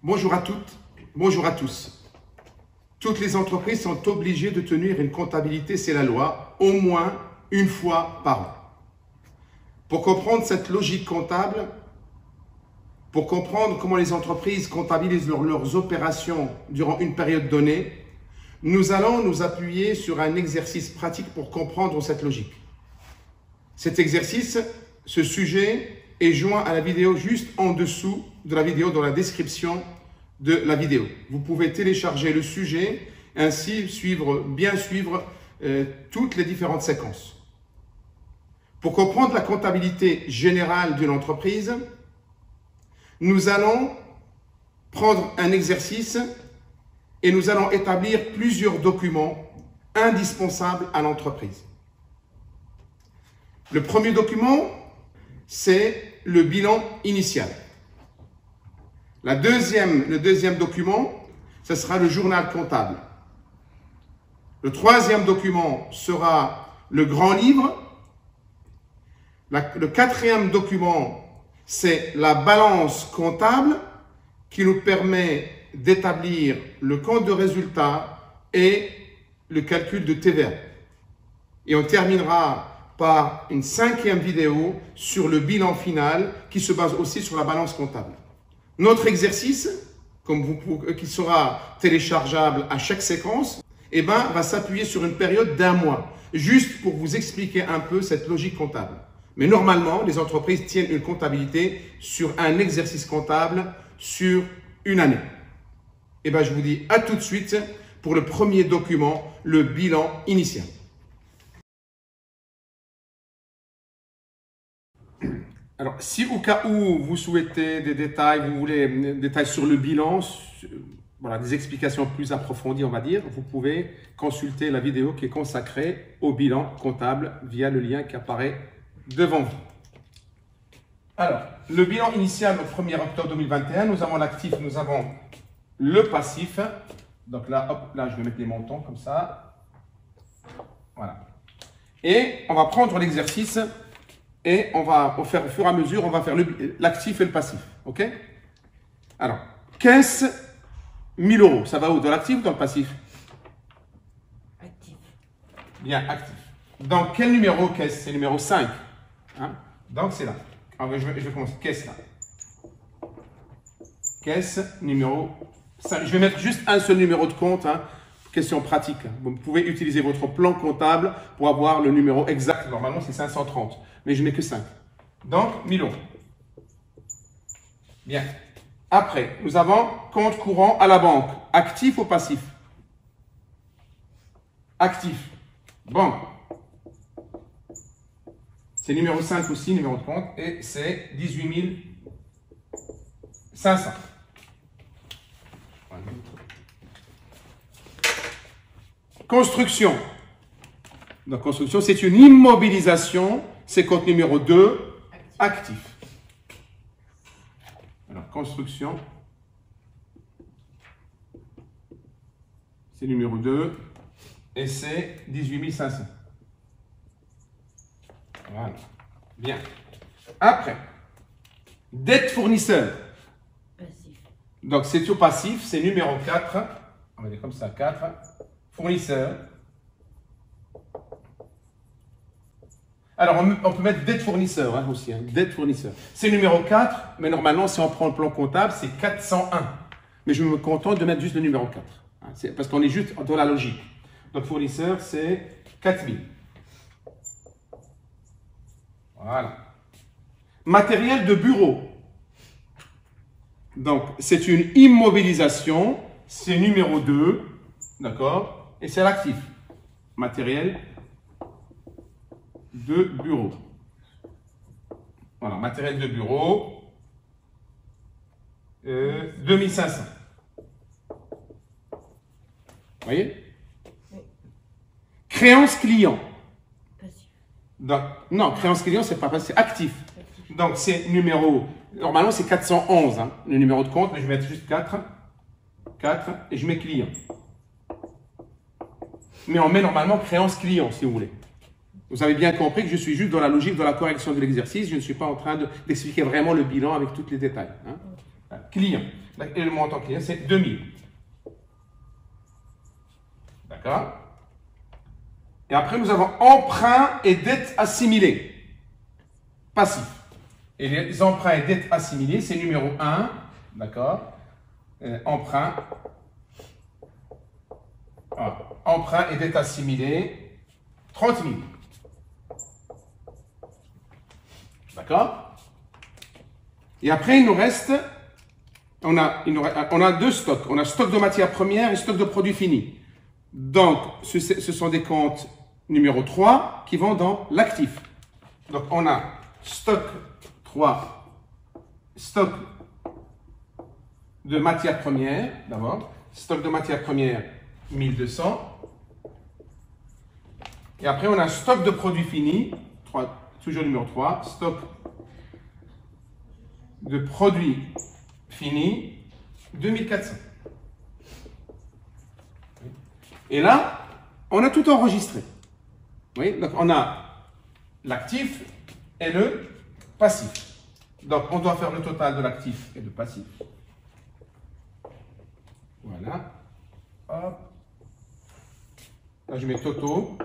Bonjour à toutes, bonjour à tous. Toutes les entreprises sont obligées de tenir une comptabilité, c'est la loi, au moins une fois par an. Pour comprendre cette logique comptable, pour comprendre comment les entreprises comptabilisent leurs opérations durant une période donnée, nous allons nous appuyer sur un exercice pratique pour comprendre cette logique. Cet exercice, ce sujet est joint à la vidéo juste en dessous de la vidéo, dans la description de la vidéo. Vous pouvez télécharger le sujet, ainsi bien suivre toutes les différentes séquences. Pour comprendre la comptabilité générale d'une entreprise, nous allons prendre un exercice et nous allons établir plusieurs documents indispensables à l'entreprise. Le premier document, c'est le bilan initial. Le deuxième document, ce sera le journal comptable. Le troisième document sera le grand livre. Le quatrième document, c'est la balance comptable qui nous permet d'établir le compte de résultat et le calcul de TVA. Et on terminera par une cinquième vidéo sur le bilan final qui se base aussi sur la balance comptable. Notre exercice, qui sera téléchargeable à chaque séquence, va s'appuyer sur une période d'un mois, juste pour vous expliquer un peu cette logique comptable. Mais normalement, les entreprises tiennent une comptabilité sur un exercice comptable sur une année. Je vous dis à tout de suite pour le premier document, le bilan initial. Alors, si au cas où vous souhaitez des détails, vous voulez des détails sur le bilan, voilà, des explications plus approfondies, on va dire, vous pouvez consulter la vidéo qui est consacrée au bilan comptable via le lien qui apparaît devant vous. Alors, le bilan initial au 1er octobre 2021, nous avons l'actif, nous avons le passif. Donc là, hop, là, je vais mettre les montants comme ça. Voilà. Et on va prendre l'exercice et on va faire au fur et à mesure, on va faire l'actif et le passif. OK? Alors, caisse 1000 €. Ça va où? Dans l'actif ou dans le passif? Actif. Bien, actif. Dans quel numéro caisse? C'est le numéro 5. Hein? Donc c'est là. Alors, je vais commencer. Caisse là. Caisse numéro 5. Je vais mettre juste un seul numéro de compte. Hein. Question pratique. Vous pouvez utiliser votre plan comptable pour avoir le numéro exact. Normalement, c'est 530. Mais je n'ai que 5. Donc, 1000 €. Bien. Après, nous avons compte courant à la banque. Actif ou passif? Actif. Banque. C'est numéro 5 aussi, numéro de compte. Et c'est 18 500. Voilà. Construction. Donc, construction, c'est une immobilisation. C'est compte numéro 2, actif. Alors, construction, c'est numéro 2 et c'est 18 500. Voilà. Bien. Après, dette fournisseur. Passif. Donc, c'est tout passif, c'est numéro 4. On va dire comme ça, 4. Fournisseur. Alors, on peut mettre dette fournisseur hein, aussi. Hein, dette fournisseur. C'est numéro 4, mais normalement, si on prend le plan comptable, c'est 401. Mais je me contente de mettre juste le numéro 4. Hein, parce qu'on est juste dans la logique. Donc, fournisseur, c'est 4000. Voilà. Matériel de bureau. Donc, c'est une immobilisation. C'est numéro 2. D'accord? Et c'est l'actif. Matériel de bureau. Voilà, matériel de bureau. 2500. Vous voyez? Oui. Créance client. Passif. Donc, non, créance client, c'est pas passif, c'est actif. Donc, c'est numéro, normalement, c'est 411, hein, le numéro de compte, mais je vais mettre juste 4, et je mets client. Mais on met normalement créance client, si vous voulez. Vous avez bien compris que je suis juste dans la logique de la correction de l'exercice. Je ne suis pas en train d'expliquer vraiment le bilan avec tous les détails. Hein. Client. Et le montant client, c'est 2000. D'accord? Et après, nous avons emprunt et dette assimilée. Passif. Et les emprunts et dettes assimilées, c'est numéro 1. D'accord? Emprunt. Voilà. Emprunt et dette assimilée, 30 000. D'accord? Et après, il nous reste, on a deux stocks. On a stock de matières premières et stock de produits finis. Donc, ce sont des comptes numéro 3 qui vont dans l'actif. Donc, on a stock 3, stock de matières premières, d'abord. Stock de matières premières, 1200. Et après, on a stock de produits finis, toujours numéro 3, stock de produits finis, 2400. Et là, on a tout enregistré. Oui, donc on a l'actif et le passif. Donc, on doit faire le total de l'actif et du passif. Voilà. Hop. Là, je mets Toto.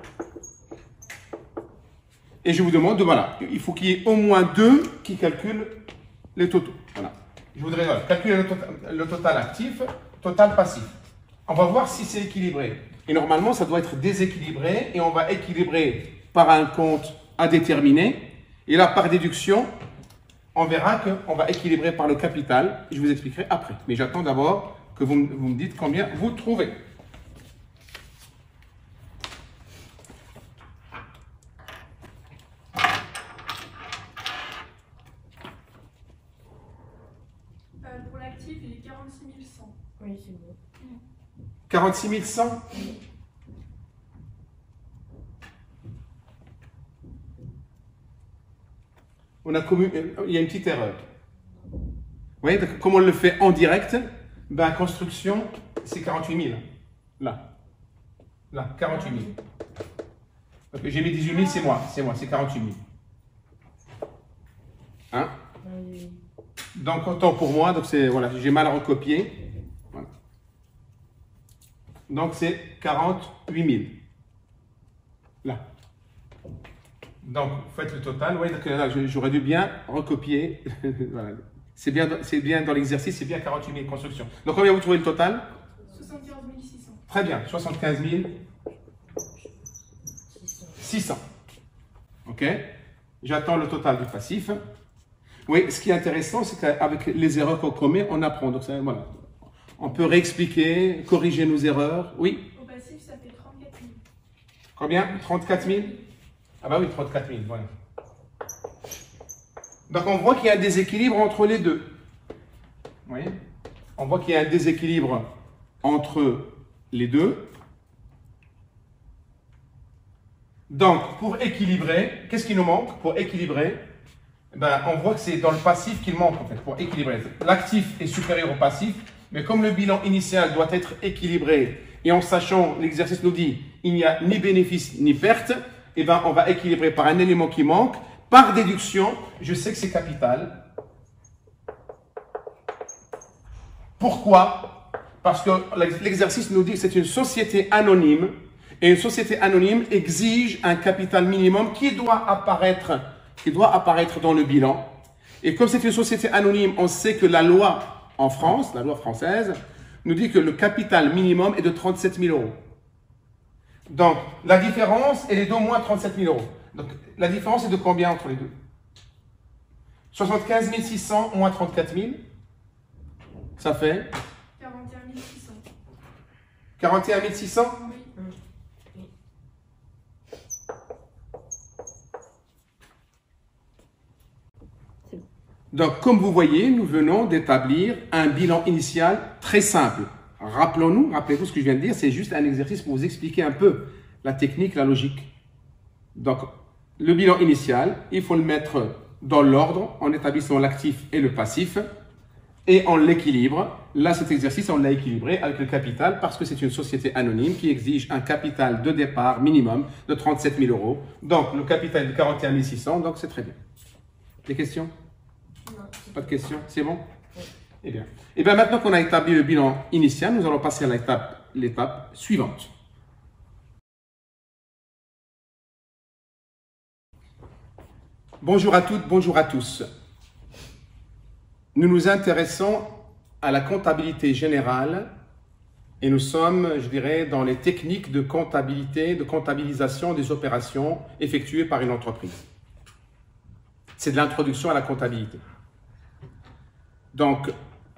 Et je vous demande, voilà, il faut qu'il y ait au moins 2 qui calculent les totaux. Voilà. Je voudrais calculer le total actif, total passif. On va voir si c'est équilibré. Et normalement, ça doit être déséquilibré et on va équilibrer par un compte à déterminer. Et là, par déduction, on verra qu'on va équilibrer par le capital. Je vous expliquerai après. Mais j'attends d'abord que vous me dites combien vous trouvez. Pour l'actif, il est 46 100. Oui, c'est bon. 46 100 ? Il y a une petite erreur. Vous voyez, comme on le fait en direct, ben, construction, c'est 48 000. Là. Là, 48 000. Donc, j'ai mis 18 000, c'est moi, c'est 48 000. Hein? Oui. Donc, autant pour moi, donc voilà, j'ai mal recopié. Voilà. Donc, c'est 48 000. Là. Donc, faites le total. Oui, là, j'aurais dû bien recopier. Voilà. C'est bien dans l'exercice, c'est bien 48 000 constructions. Donc, combien vous trouvez le total? 75 600. Très bien, 75 600. OK? J'attends le total du passif. Oui, ce qui est intéressant, c'est qu'avec les erreurs qu'on commet, on apprend. Donc, voilà. On peut réexpliquer, corriger nos erreurs. Oui? Au passif, ça fait 34 000. Combien? 34 000? Ah bah oui, 34 000, voilà. Donc on voit qu'il y a un déséquilibre entre les deux. Vous voyez? On voit qu'il y a un déséquilibre entre les deux. Donc, pour équilibrer, qu'est-ce qui nous manque? Pour équilibrer, ben, on voit que c'est dans le passif qu'il manque, en fait, pour équilibrer. L'actif est supérieur au passif, mais comme le bilan initial doit être équilibré, et en sachant, l'exercice nous dit, il n'y a ni bénéfice ni perte, eh ben, on va équilibrer par un élément qui manque. Par déduction, je sais que c'est capital. Pourquoi? Parce que l'exercice nous dit que c'est une société anonyme, et une société anonyme exige un capital minimum qui doit apparaître dans le bilan. Et comme c'est une société anonyme, on sait que la loi en France, la loi française, nous dit que le capital minimum est de 37 000 €. Donc, la différence, elle est d'au moins 37 000 €. Donc, la différence est de combien entre les deux? 75 600 moins 34 000, ça fait 41 600. 41 600? Oui. Donc, comme vous voyez, nous venons d'établir un bilan initial très simple. Rappelez-vous ce que je viens de dire, c'est juste un exercice pour vous expliquer un peu la technique, la logique. Donc, le bilan initial, il faut le mettre dans l'ordre en établissant l'actif et le passif et on l'équilibre. Là, cet exercice, on l'a équilibré avec le capital parce que c'est une société anonyme qui exige un capital de départ minimum de 37 000 €. Donc, le capital est de 41 600, donc c'est très bien. Des questions? Non. Pas de questions? C'est bon? Oui. Eh bien, maintenant qu'on a établi le bilan initial, nous allons passer à l'étape suivante. Bonjour à toutes, bonjour à tous. Nous nous intéressons à la comptabilité générale et nous sommes, je dirais, dans les techniques de comptabilité, de comptabilisation des opérations effectuées par une entreprise. C'est de l'introduction à la comptabilité. Donc,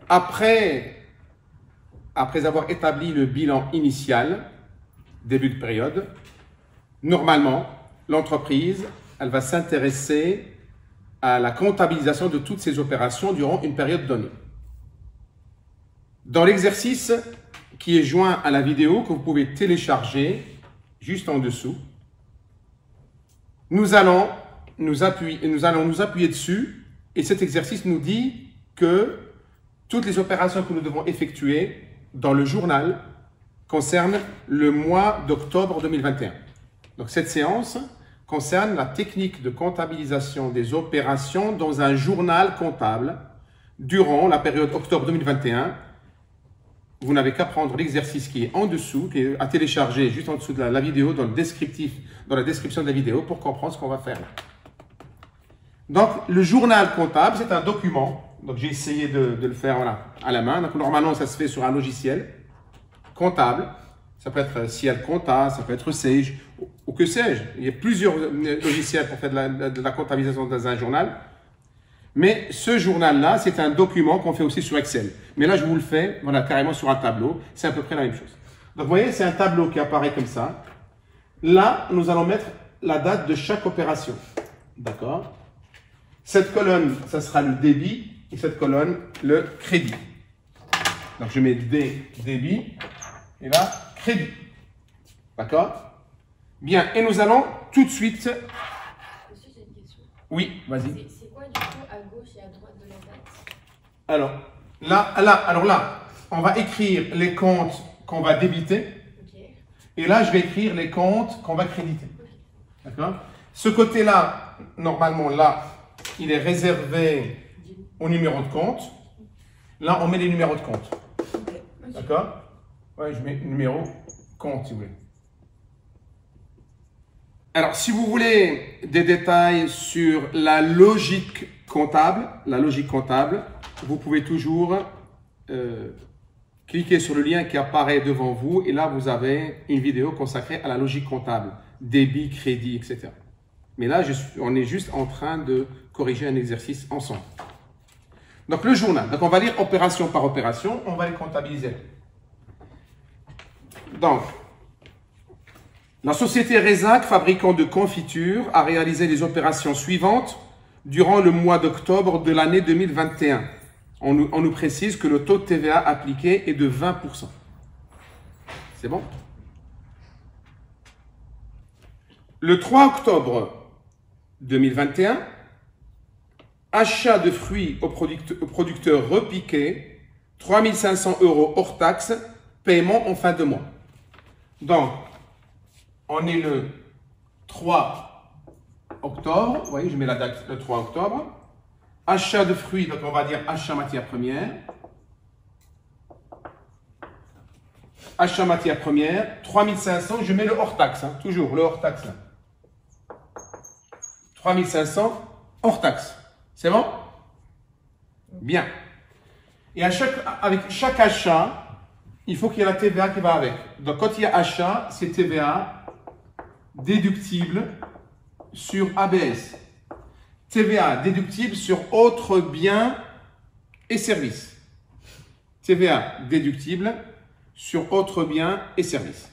après avoir établi le bilan initial, début de période, normalement, l'entreprise, elle va s'intéresser à la comptabilisation de toutes ces opérations durant une période donnée. Dans l'exercice qui est joint à la vidéo, que vous pouvez télécharger juste en dessous, nous allons nous appuyer dessus et cet exercice nous dit que toutes les opérations que nous devons effectuer dans le journal concernent le mois d'octobre 2021. Donc cette séance concerne la technique de comptabilisation des opérations dans un journal comptable durant la période octobre 2021. Vous n'avez qu'à prendre l'exercice qui est en dessous, qui est à télécharger juste en dessous de la vidéo, dans la description de la vidéo pour comprendre ce qu'on va faire là. Donc, le journal comptable, c'est un document. Donc, j'ai essayé de le faire voilà, à la main. Donc, normalement, ça se fait sur un logiciel comptable. Ça peut être Ciel Compta, ça peut être Sage, ou que sais-je. Il y a plusieurs logiciels pour faire de la comptabilisation dans un journal. Mais ce journal-là, c'est un document qu'on fait aussi sur Excel. Mais là, je vous le fais voilà, carrément sur un tableau. C'est à peu près la même chose. Donc, vous voyez, c'est un tableau qui apparaît comme ça. Là, nous allons mettre la date de chaque opération. D'accord? Cette colonne, ça sera le débit. Et cette colonne, le crédit. Donc, je mets débit. Et là, crédit. D'accord? Bien. Et nous allons tout de suite... Monsieur, j'ai une question. Oui, vas-y. C'est quoi du coup à gauche et à droite de la date? Alors là, on va écrire les comptes qu'on va débiter. Okay. Et là, je vais écrire les comptes qu'on va créditer. D'accord? Ce côté-là, normalement, là, il est réservé au numéro de compte. Là, on met les numéros de compte. D'accord? Ouais, je mets numéro compte, si vous voulez. Alors, si vous voulez des détails sur la logique comptable, vous pouvez toujours cliquer sur le lien qui apparaît devant vous et là, vous avez une vidéo consacrée à la logique comptable, débit, crédit, etc. Mais là, on est juste en train de corriger un exercice ensemble. Donc, le journal. Donc, on va lire opération par opération, on va les comptabiliser. Donc, la société Rezac, fabricant de confitures, a réalisé les opérations suivantes durant le mois d'octobre de l'année 2021. On nous précise que le taux de TVA appliqué est de 20%. C'est bon? Le 3 octobre 2021, achat de fruits au producteur repiqué, 3 500 € hors taxe, paiement en fin de mois. Donc, on est le 3 octobre, vous voyez, je mets la date le 3 octobre. Achat de fruits, donc on va dire achat matière première. Achat matière première, 3 500, je mets le hors taxe, hein, toujours le hors taxe. 3 500 hors taxe. C'est bon? Bien. Et avec chaque achat, il faut qu'il y ait la TVA qui va avec. Donc, quand il y a achat, c'est TVA déductible sur ABS. TVA déductible sur autres biens et services. TVA déductible sur autres biens et services.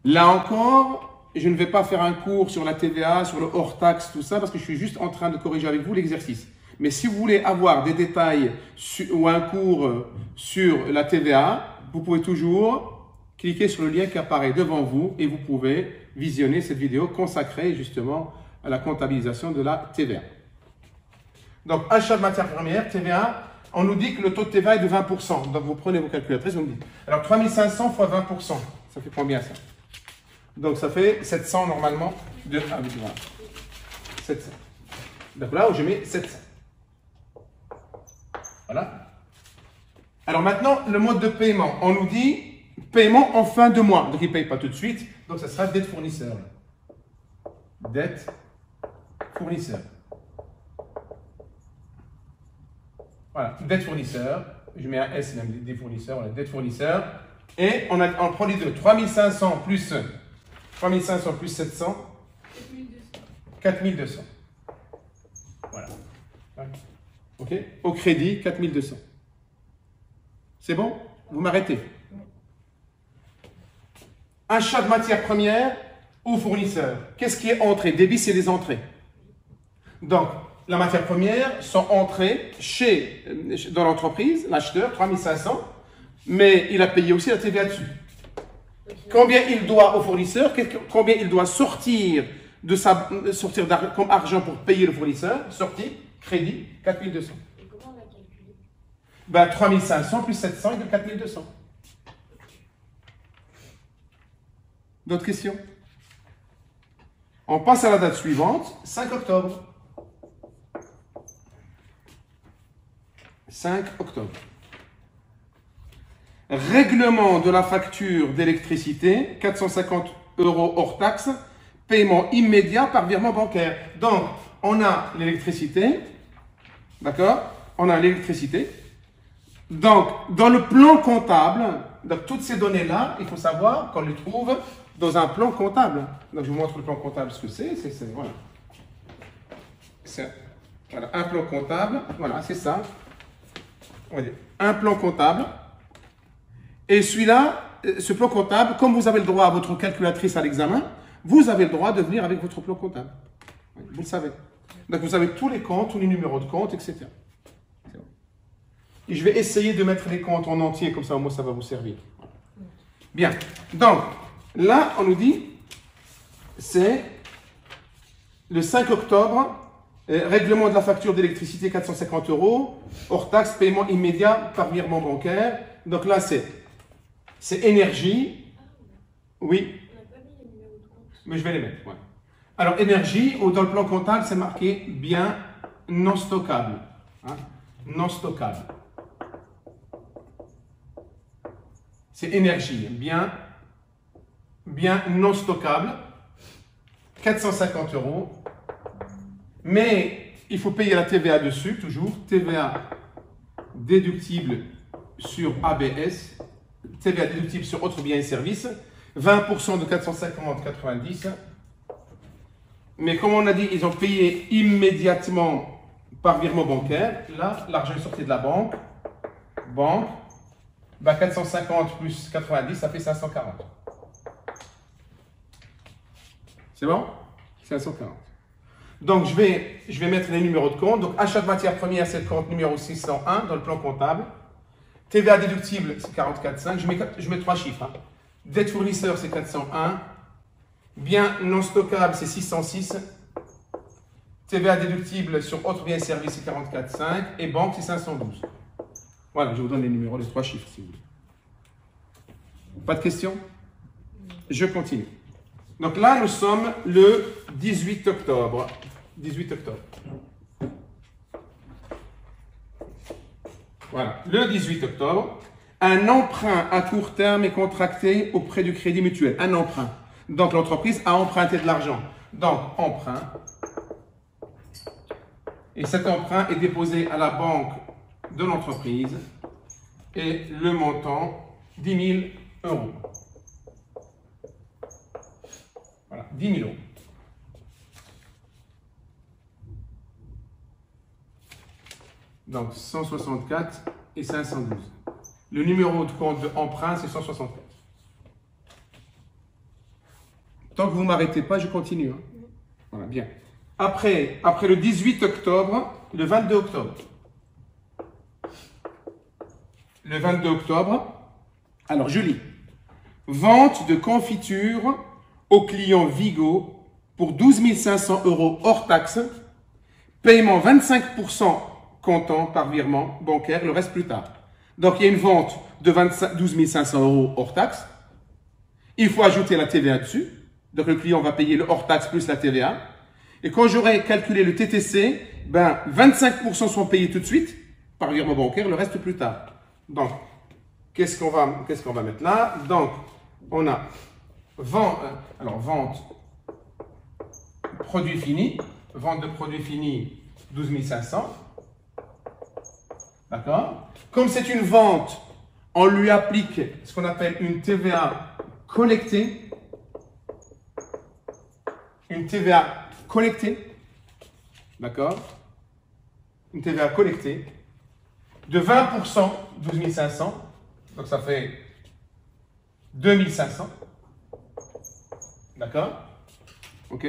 Là encore, je ne vais pas faire un cours sur la TVA, sur le hors-taxe, tout ça, parce que je suis juste en train de corriger avec vous l'exercice. Mais si vous voulez avoir des détails ou un cours sur la TVA, vous pouvez toujours cliquer sur le lien qui apparaît devant vous et vous pouvez visionner cette vidéo consacrée justement à la comptabilisation de la TVA. Donc, achat de matière première, TVA, on nous dit que le taux de TVA est de 20%. Donc, vous prenez vos calculatrices, vous me dites. Alors, 3 500 fois 20%, ça fait combien ça? Donc, ça fait 700 normalement. Ah oui, voilà. 700. Donc là, où je mets 700. Voilà. Alors maintenant, le mode de paiement. On nous dit paiement en fin de mois. Donc il ne paye pas tout de suite. Donc ça sera dette fournisseur. Dette fournisseur. Voilà, dette fournisseur. Je mets un S même des fournisseurs. Voilà, dette fournisseur. Et on prend les deux. 3500 plus 700. 4200. Voilà. OK. Au crédit, 4200. C'est bon? Vous m'arrêtez. Achat de matières premières au fournisseur. Qu'est-ce qui est entrée? Débit, c'est les entrées. Donc, la matière première sont entrées dans l'entreprise, l'acheteur, 3500, mais il a payé aussi la TVA dessus. Combien il doit au fournisseur? Combien il doit sortir comme argent pour payer le fournisseur? Sorti, crédit, 4200. Et comment on a calculé? Ben, 3500 plus 700 égale 4200. D'autres questions? On passe à la date suivante, 5 octobre. 5 octobre. Règlement de la facture d'électricité, 450 € hors taxe, paiement immédiat par virement bancaire. Donc, on a l'électricité, d'accord? On a l'électricité. Donc, dans le plan comptable, donc toutes ces données-là, il faut savoir qu'on les trouve dans un plan comptable. Donc, je vous montre le plan comptable, ce que c'est. Voilà. Voilà, un plan comptable, voilà, c'est ça. On va dire un plan comptable. Et celui-là, ce plan comptable, comme vous avez le droit à votre calculatrice à l'examen, vous avez le droit de venir avec votre plan comptable. Vous le savez. Donc, vous avez tous les comptes, tous les numéros de compte, etc. Et je vais essayer de mettre les comptes en entier, comme ça, au moins, ça va vous servir. Bien. Donc, là, on nous dit, c'est le 5 octobre, règlement de la facture d'électricité, 450 €, hors taxe, paiement immédiat par virement bancaire. Donc là, c'est énergie. Oui. On n'a pas mis les numéros de compte. Mais je vais les mettre. Ouais. Alors, énergie, ou dans le plan comptable, c'est marqué bien non stockable. Hein? Non stockable. C'est énergie, bien non stockable. 450 €. Mais il faut payer la TVA dessus, toujours. TVA déductible sur ABS. TVA déductible sur autres biens et services. 20% de 450, 90. Mais comme on a dit, ils ont payé immédiatement par virement bancaire. Là, l'argent est sorti de la banque. Bah 450 plus 90, ça fait 540. C'est bon? 540. Donc, je vais mettre les numéros de compte. Donc, achat de matière première, c'est le compte numéro 601 dans le plan comptable. TVA déductible, c'est 44,5. Je mets 3 chiffres. Hein. Dette fournisseur, c'est 401. Bien non stockable, c'est 606. TVA déductible sur autres biens et services, c'est 44,5. Et banque, c'est 512. Voilà, je vous donne les numéros, les 3 chiffres, si vous voulez. Pas de questions? Je continue. Donc là, nous sommes le 18 octobre. 18 octobre. Voilà, le 18 octobre, un emprunt à court terme est contracté auprès du Crédit Mutuel. Un emprunt. Donc l'entreprise a emprunté de l'argent. Donc emprunt. Et cet emprunt est déposé à la banque de l'entreprise. Et le montant, 10 000 €. Voilà, 10 000 €. Donc 164 et 512. Le numéro de compte d'emprunt, c'est 164. Tant que vous ne m'arrêtez pas, je continue. Hein. Voilà, bien. Après le 18 octobre, le 22 octobre. Le 22 octobre, alors je lis. Vente de confiture au client Vigo pour 12 500 € hors taxe. Paiement 25% comptant par virement bancaire, le reste plus tard. Donc il y a une vente de 12 500 € hors taxe. Il faut ajouter la TVA dessus. Donc le client va payer le hors taxe plus la TVA. Et quand j'aurai calculé le TTC, ben 25% sont payés tout de suite par virement bancaire, le reste plus tard. Donc, qu'est-ce qu'on va mettre là? Donc, on a vente produit fini, vente de produit fini 12 500. D'accord? Comme c'est une vente, on lui applique ce qu'on appelle une TVA collectée. Une TVA collectée. D'accord? Une TVA collectée de 20%, 12 500. Donc ça fait 2 500. D'accord? OK?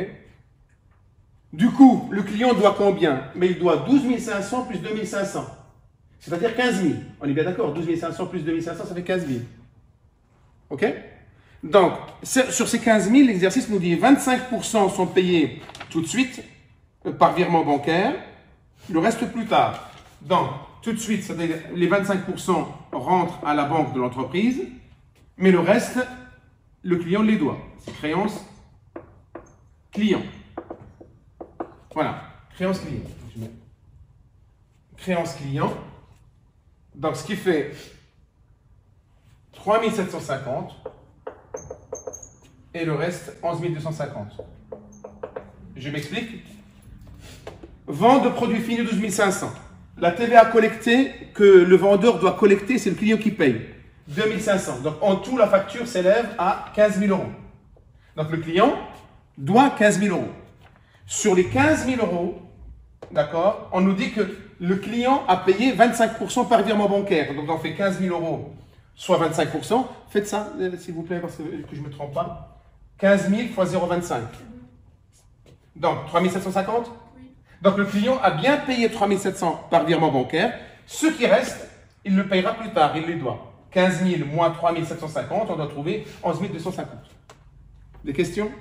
Du coup, le client doit combien? Mais il doit 12 500 plus 2 500. C'est-à-dire 15 000. On est bien d'accord? 12 500 plus 2 500, ça fait 15 000. OK? Donc, sur ces 15 000, l'exercice nous dit 25% sont payés tout de suite par virement bancaire, le reste plus tard. Donc, tout de suite, c'est-à-dire les 25% rentrent à la banque de l'entreprise, mais le reste, le client les doit. C'est créance client. Voilà, créance client. Créance client. Donc, ce qui fait 3 750 et le reste 11 250. Je m'explique. Vente de produits finis 12 500. La TVA collectée que le vendeur doit collecter, c'est le client qui paye. 2 500. Donc, en tout, la facture s'élève à 15 000 euros. Donc, le client doit 15 000 euros. Sur les 15 000 euros, d'accord, on nous dit que le client a payé 25% par virement bancaire. Donc, on fait 15 000 euros, soit 25%. Faites ça, s'il vous plaît, parce que je ne me trompe pas. 15 000 fois 0,25. Donc, 3 750. Donc, le client a bien payé 3 700 par virement bancaire. Ce qui reste, il le payera plus tard, il les doit. 15 000 moins 3 750, on doit trouver 11 250. Des questions?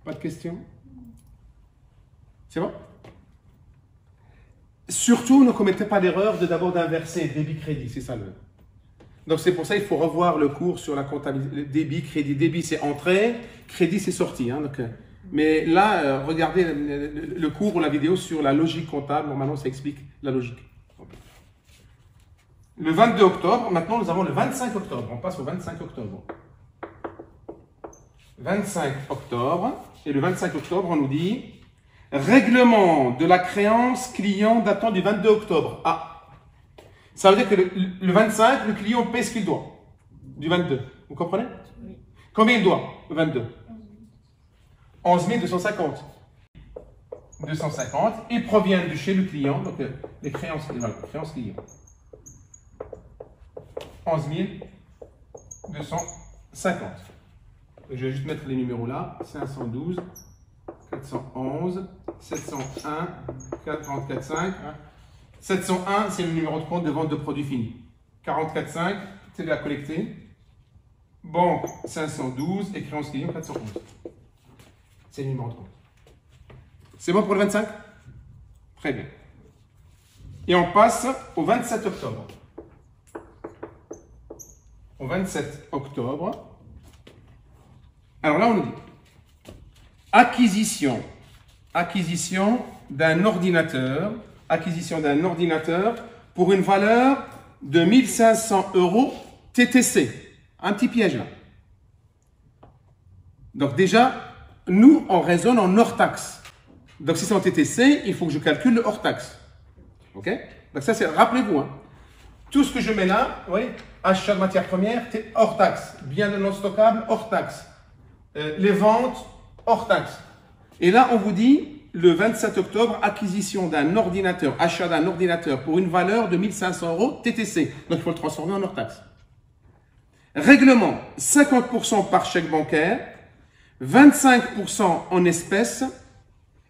Pas de questions? C'est bon? Surtout, ne commettez pas l'erreur de d'abord d'inverser débit-crédit, c'est ça le. Donc, c'est pour ça qu'il faut revoir le cours sur la comptabilité. Débit, crédit. Débit, c'est entrée, crédit, c'est sortie. Hein, donc, mais là, regardez le cours ou la vidéo sur la logique comptable. Normalement, ça explique la logique. Le 22 octobre, maintenant, nous avons le 25 octobre. On passe au 25 octobre. 25 octobre. Et le 25 octobre, on nous dit règlement de la créance client datant du 22 octobre. Ah! Ça veut dire que le 25, le client paie ce qu'il doit. Du 22. Vous comprenez? Oui. Combien il doit, le 22? 11 250. 250. Ils proviennent de chez le client. Donc, les créances clients. 11 250. Je vais juste mettre les numéros là. 512, 411, 701, 445. 701, c'est le numéro de compte de vente de produits finis. 445, c'est de la collectée. Banque 512 et créance client 411. C'est le numéro de compte. C'est bon pour le 25? Très bien. Et on passe au 27 octobre. Au 27 octobre. Alors là, on nous dit acquisition d'un ordinateur. Acquisition d'un ordinateur pour une valeur de 1 500 € TTC. Un petit piège là. Donc déjà, nous, on raisonne en hors taxe. Donc si c'est en TTC, il faut que je calcule le hors taxe. OK? Donc ça, c'est, rappelez-vous, hein, tout ce que je mets là, oui, achat de matières premières, c'est hors taxe. Biens non stockables, hors taxe. Les ventes, hors taxe. Et là, on vous dit, le 27 octobre, acquisition d'un ordinateur, achat d'un ordinateur pour une valeur de 1 500 € TTC. Donc, il faut le transformer en hors taxe. Règlement, 50% par chèque bancaire, 25% en espèces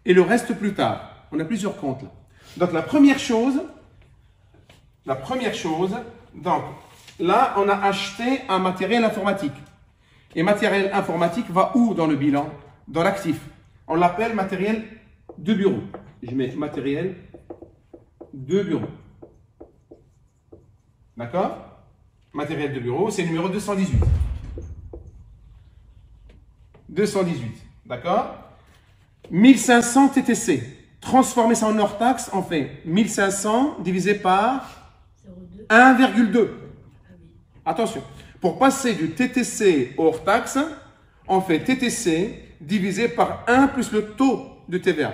et le reste plus tard. On a plusieurs comptes là. Donc, la première chose, donc là, on a acheté un matériel informatique. Et matériel informatique va où dans le bilan? Dans l'actif. On l'appelle matériel de bureau. Je mets matériel de bureau. D'accord? Matériel de bureau, c'est le numéro 218. 218. D'accord? 1500 TTC. transformer ça en hors taxe, on fait 1500 divisé par 0,2. 1,2. Ah oui. Attention, pour passer du TTC au hors taxe, on fait TTC divisé par 1 plus le taux de TVA.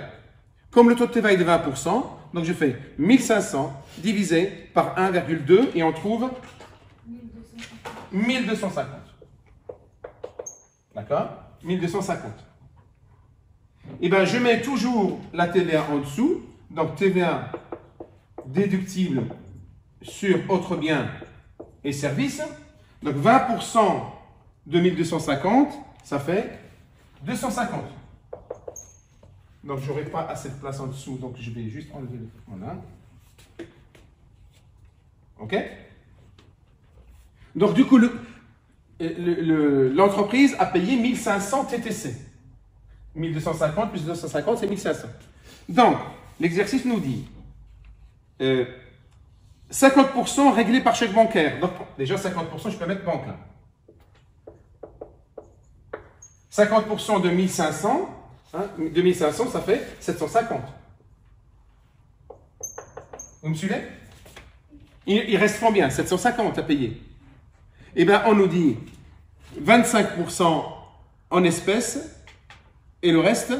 Comme le taux de TVA est de 20%, donc je fais 1500 divisé par 1,2 et on trouve 1250. D'accord? 1250. Et bien, je mets toujours la TVA en dessous. Donc, TVA déductible sur autres biens et services. Donc, 20% de 1250, ça fait 250. Donc, je n'aurai pas assez de place en dessous. Donc, je vais juste enlever le... Voilà. OK? Donc, du coup, l'entreprise a payé 1500 TTC. 1250 plus 250, c'est 1500. Donc, l'exercice nous dit 50% réglé par chèque bancaire. Donc, déjà 50%, je peux mettre banque là. 50% de 1500, hein, 2500, ça fait 750. Vous me suivez? Il reste combien? 750 à payer. Eh bien, on nous dit 25% en espèces et le reste,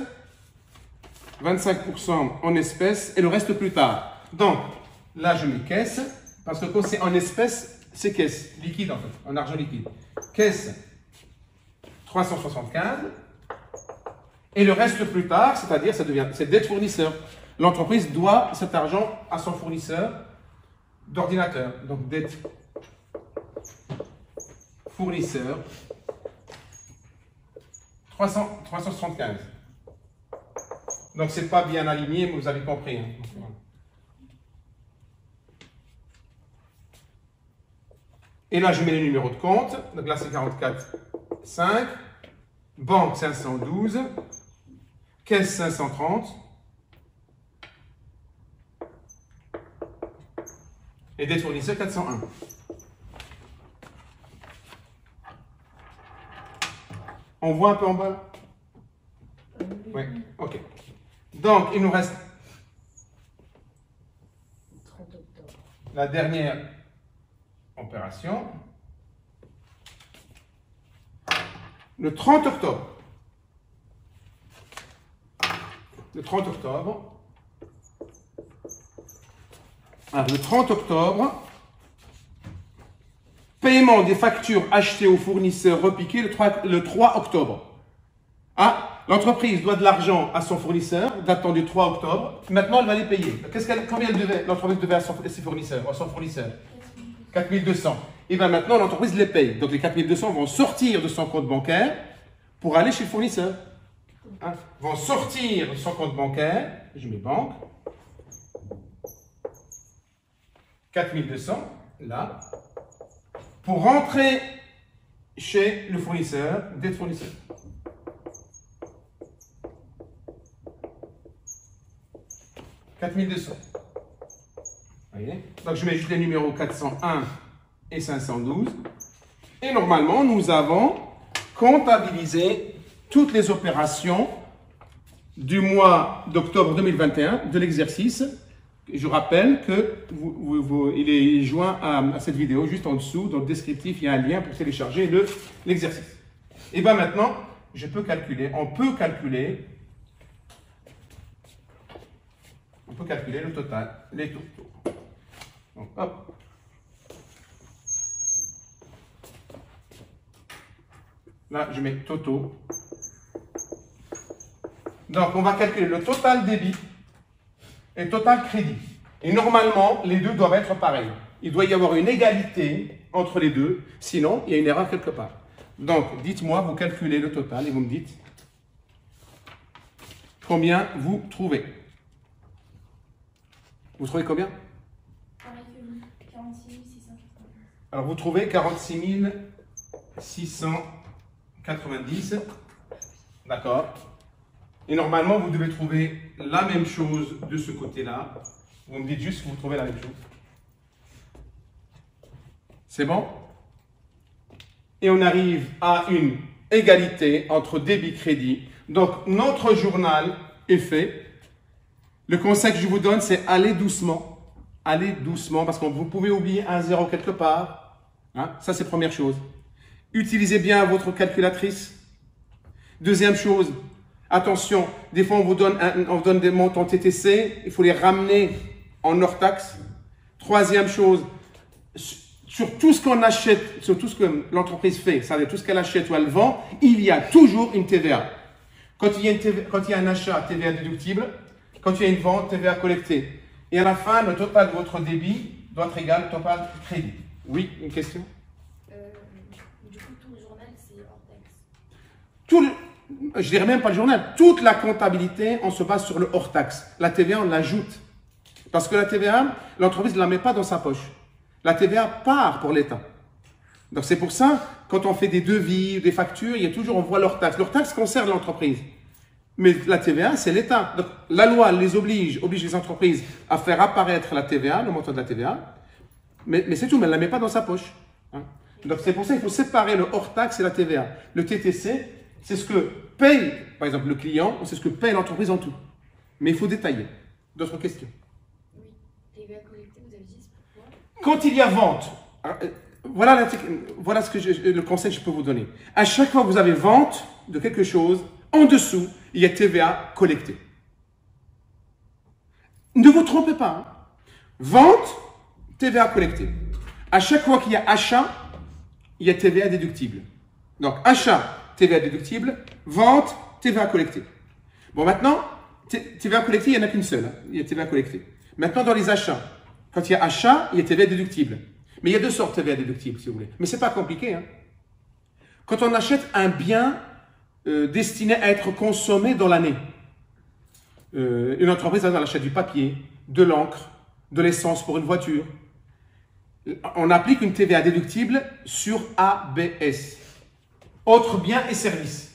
25% en espèces et le reste plus tard. Donc, là, je mets caisse, parce que quand c'est en espèces, c'est caisse, liquide en fait, en argent liquide. Caisse 375 et le reste plus tard, c'est-à-dire, c'est dette fournisseur. L'entreprise doit cet argent à son fournisseur d'ordinateur. Donc, dette fournisseur 375. Donc, c'est pas bien aligné, mais vous avez compris. Hein. Et là, je mets les numéros de compte. Donc là, c'est 44, 5. Banque 512. Caisse 530. Et dette fournisseur 401. On voit un peu en bas là? Oui, ok. Donc, il nous reste 30 octobre. la dernière opération. Le 30 octobre. Le 30 octobre. Alors, le 30 octobre, paiement des factures achetées aux fournisseurs repiquées le 3 octobre. Ah, l'entreprise doit de l'argent à son fournisseur, datant du 3 octobre. Maintenant, elle va les payer. Combien l'entreprise devait à ses fournisseurs, à son fournisseur? 4200. Et bien maintenant, l'entreprise les paye. Donc les 4200 vont sortir de son compte bancaire pour aller chez le fournisseur. Hein? Vont sortir de son compte bancaire, je mets banque, 4200, là, pour rentrer chez le fournisseur, dette fournisseur. « 4200. » Voyez? Donc, je mets juste les numéros 401 et 512. Et normalement, nous avons comptabilisé toutes les opérations du mois d'octobre 2021 de l'exercice. Je rappelle que il est joint à cette vidéo, juste en dessous, dans le descriptif, il y a un lien pour télécharger l'exercice. Et bien maintenant, on peut calculer le total, les taux. Donc, hop. Là, je mets totaux. Donc, on va calculer le total débit et le total crédit. Et normalement, les deux doivent être pareils. Il doit y avoir une égalité entre les deux, sinon, il y a une erreur quelque part. Donc, dites-moi, vous calculez le total et vous me dites combien vous trouvez. Vous trouvez combien? Pareil que vous, 46 690. Alors, vous trouvez 46 690. D'accord. Et normalement, vous devez trouver la même chose de ce côté-là. Vous me dites juste que vous trouvez la même chose. C'est bon? Et on arrive à une égalité entre débit et crédit. Donc, notre journal est fait. Le conseil que je vous donne, c'est aller doucement. Allez doucement, parce que vous pouvez oublier un zéro quelque part. Hein? Ça, c'est première chose. Utilisez bien votre calculatrice. Deuxième chose, attention, des fois on vous donne des montants TTC, il faut les ramener en hors taxe. Troisième chose, sur tout ce qu'on achète, sur tout ce que l'entreprise fait, c'est-à-dire tout ce qu'elle achète ou elle vend, il y a toujours une TVA. Quand il y a un achat, TVA déductible. Quand il y a une vente, TVA collectée. Et à la fin, le total de votre débit doit être égal au total crédit. Oui, une question? Du coup, tout le journal, c'est hors taxe. Je dirais même pas le journal. Toute la comptabilité, on se base sur le hors taxe. La TVA, on l'ajoute. Parce que la TVA, l'entreprise ne la met pas dans sa poche. La TVA part pour l'État. Donc c'est pour ça, quand on fait des devis, des factures, il y a toujours, on voit l'hors taxe. L'hors taxe concerne l'entreprise. Mais la TVA, c'est l'État. Donc la loi les oblige les entreprises à faire apparaître la TVA, le montant de la TVA. Mais c'est tout, mais elle ne la met pas dans sa poche. Hein. Donc c'est pour ça qu'il faut séparer le hors taxe et la TVA. Le TTC, c'est ce que paye, par exemple, le client, ou c'est ce que paye l'entreprise en tout. Mais il faut détailler. D'autres questions? Oui. TVA collectée, vous avez dit, c'est pourquoi? Quand il y a vente, voilà le conseil que je peux vous donner. À chaque fois que vous avez vente de quelque chose, en dessous, il y a TVA collectée. Ne vous trompez pas. Hein. Vente, TVA collectée. À chaque fois qu'il y a achat, il y a TVA déductible. Donc, achat, TVA déductible. Vente, TVA collectée. Bon, maintenant, TVA collectée, il n'y en a qu'une seule. Hein. Il y a TVA collectée. Maintenant, dans les achats, quand il y a achat, il y a TVA déductible. Mais il y a deux sortes de TVA déductible, si vous voulez. Mais ce n'est pas compliqué. Hein. Quand on achète un bien destiné à être consommé dans l'année, une entreprise, elle achète du papier, de l'encre, de l'essence pour une voiture. On applique une TVA déductible sur ABS. Autres biens et services.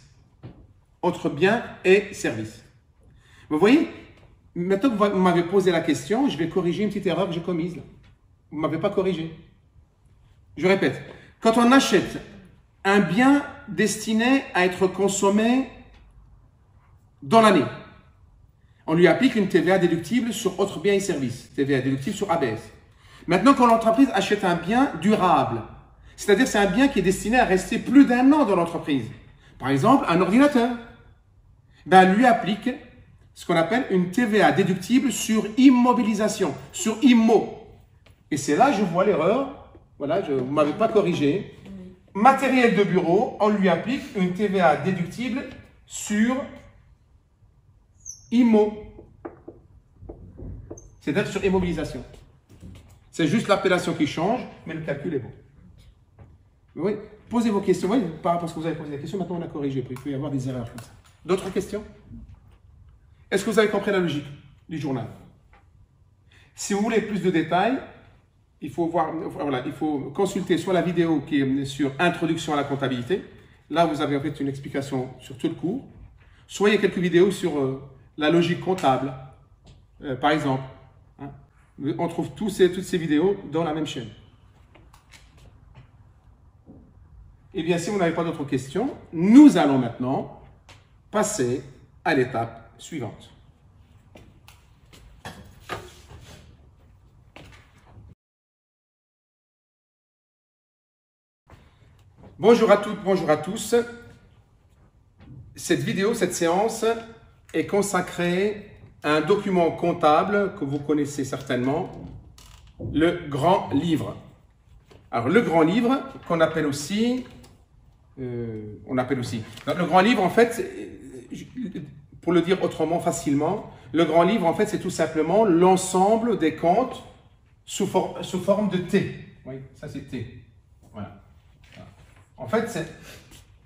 Autres biens et services. Vous voyez, maintenant que vous m'avez posé la question, je vais corriger une petite erreur que j'ai commise. Là. Vous ne m'avez pas corrigé. Je répète, quand on achète un bien destiné à être consommé dans l'année, on lui applique une TVA déductible sur autres biens et services, TVA déductible sur ABS. Maintenant, quand l'entreprise achète un bien durable, c'est-à-dire c'est un bien qui est destiné à rester plus d'1 an dans l'entreprise, par exemple un ordinateur, ben, elle lui applique ce qu'on appelle une TVA déductible sur immobilisation, sur IMO. Et c'est là que je vois l'erreur, voilà, vous ne m'avez pas corrigé. Matériel de bureau, on lui applique une TVA déductible sur IMO, c'est-à-dire sur immobilisation. C'est juste l'appellation qui change, mais le calcul est bon. Oui, posez vos questions. Oui, parce que vous avez posé des questions, maintenant on a corrigé. Il peut y avoir des erreurs comme ça. D'autres questions? Est-ce que vous avez compris la logique du journal? Si vous voulez plus de détails, il faut consulter soit la vidéo qui est sur Introduction à la comptabilité. Là, vous avez en fait une explication sur tout le cours. Soit il y a quelques vidéos sur la logique comptable, par exemple. Hein. On trouve toutes ces vidéos dans la même chaîne. Eh bien, si vous n'avez pas d'autres questions, nous allons maintenant passer à l'étape suivante. Bonjour à toutes, bonjour à tous. Cette vidéo, cette séance est consacrée à un document comptable que vous connaissez certainement, le Grand Livre. Alors, le Grand Livre, qu'on appelle aussi, le Grand Livre, en fait, pour le dire autrement, facilement, le Grand Livre, en fait, c'est tout simplement l'ensemble des comptes sous forme de T. Oui, ça c'est T. Voilà. En fait,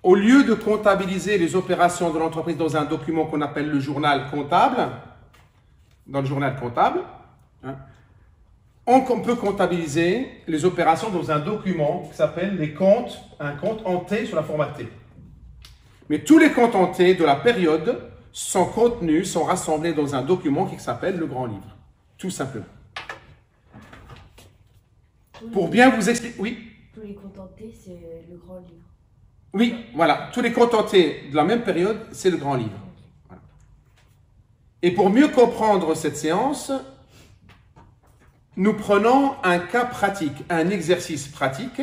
au lieu de comptabiliser les opérations de l'entreprise dans un document qu'on appelle le journal comptable, dans le journal comptable, hein, on peut comptabiliser les opérations dans un document qui s'appelle les comptes, un compte en T sur la format T. Mais tous les comptes en T de la période sont contenus, sont rassemblés dans un document qui s'appelle le Grand Livre. Tout simplement. Pour bien vous expliquer... Oui. Tous les comptes en T, c'est le Grand Livre. Oui, voilà. Tous les comptes en T de la même période, c'est le Grand Livre. Voilà. Et pour mieux comprendre cette séance, nous prenons un cas pratique, un exercice pratique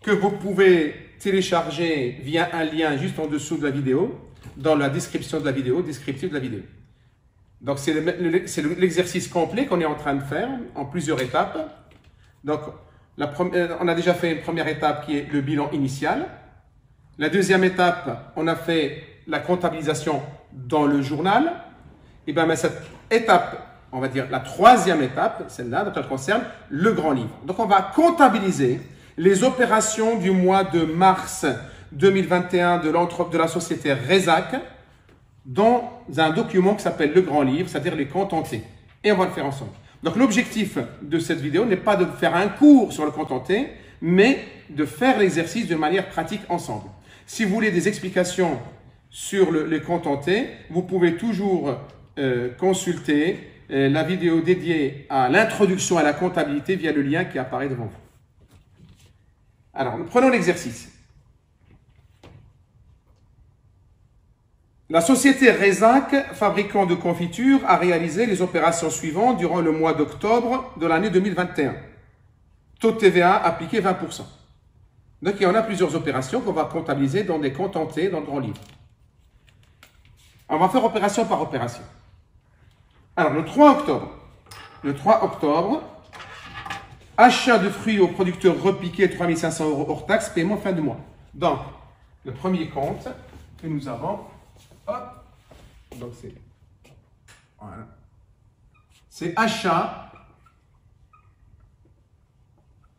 que vous pouvez télécharger via un lien juste en dessous de la vidéo, dans la description de la vidéo, descriptif de la vidéo. Donc c'est l'exercice complet qu'on est en train de faire en plusieurs étapes. Donc on a déjà fait une première étape qui est le bilan initial. La deuxième étape, on a fait la comptabilisation dans le journal. Et bien cette étape, on va dire la troisième étape, celle-là, donc elle concerne le grand livre. Donc on va comptabiliser les opérations du mois de mars 2021 de la société Rezac dans un document qui s'appelle le grand livre, c'est-à-dire les comptes entiers. Et on va le faire ensemble. Donc l'objectif de cette vidéo n'est pas de faire un cours sur le compte entier, mais de faire l'exercice de manière pratique ensemble. Si vous voulez des explications sur les comptes entiers, vous pouvez toujours consulter la vidéo dédiée à l'introduction à la comptabilité via le lien qui apparaît devant vous. Alors, prenons l'exercice. La société Rezac, fabricant de confitures, a réalisé les opérations suivantes durant le mois d'octobre de l'année 2021. Taux de TVA appliqué 20%. Donc, il y en a plusieurs opérations qu'on va comptabiliser dans des comptes entiers dans le grand livre. On va faire opération par opération. Alors, le 3 octobre, achat de fruits aux producteurs repiqués, 3 500 € hors taxe, paiement fin de mois. Donc, le premier compte que nous avons, hop, donc c'est, voilà, c'est achat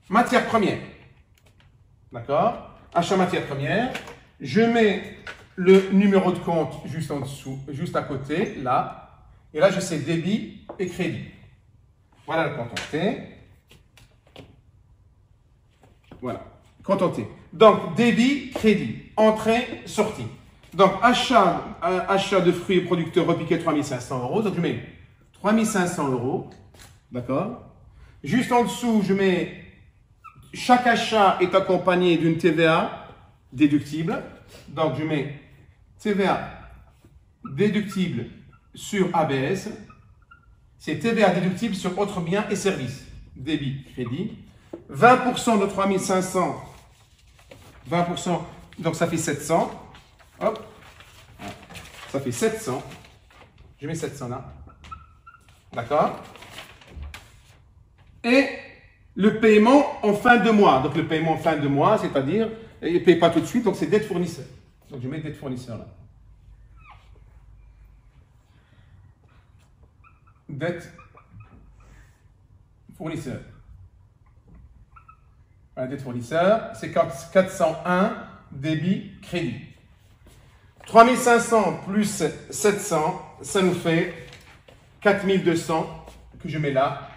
matière première. D'accord? Achat matière première. Je mets le numéro de compte juste en dessous, juste à côté, là. Et là, je sais débit et crédit. Voilà le compte entier. Voilà, compte entier. Donc, débit, crédit, entrée, sortie. Donc, achat de fruits et producteurs repiqués, 3 500 €. Donc, je mets 3 500 €. D'accord? Juste en dessous, je mets chaque achat est accompagné d'une TVA déductible. Donc, je mets TVA déductible sur ABS. C'est TVA déductible sur autres biens et services. Débit, crédit. 20% de 3 500. 20%, donc ça fait 700. Hop. Ça fait 700. Je mets 700 là. D'accord? Et le paiement en fin de mois. Donc le paiement en fin de mois, c'est-à-dire, il ne paye pas tout de suite, donc c'est dette fournisseur. Donc je mets dette fournisseur là. Dette fournisseur. La dette fournisseur, c'est 401 débit crédit. 3500 plus 700, ça nous fait 4200 que je mets là.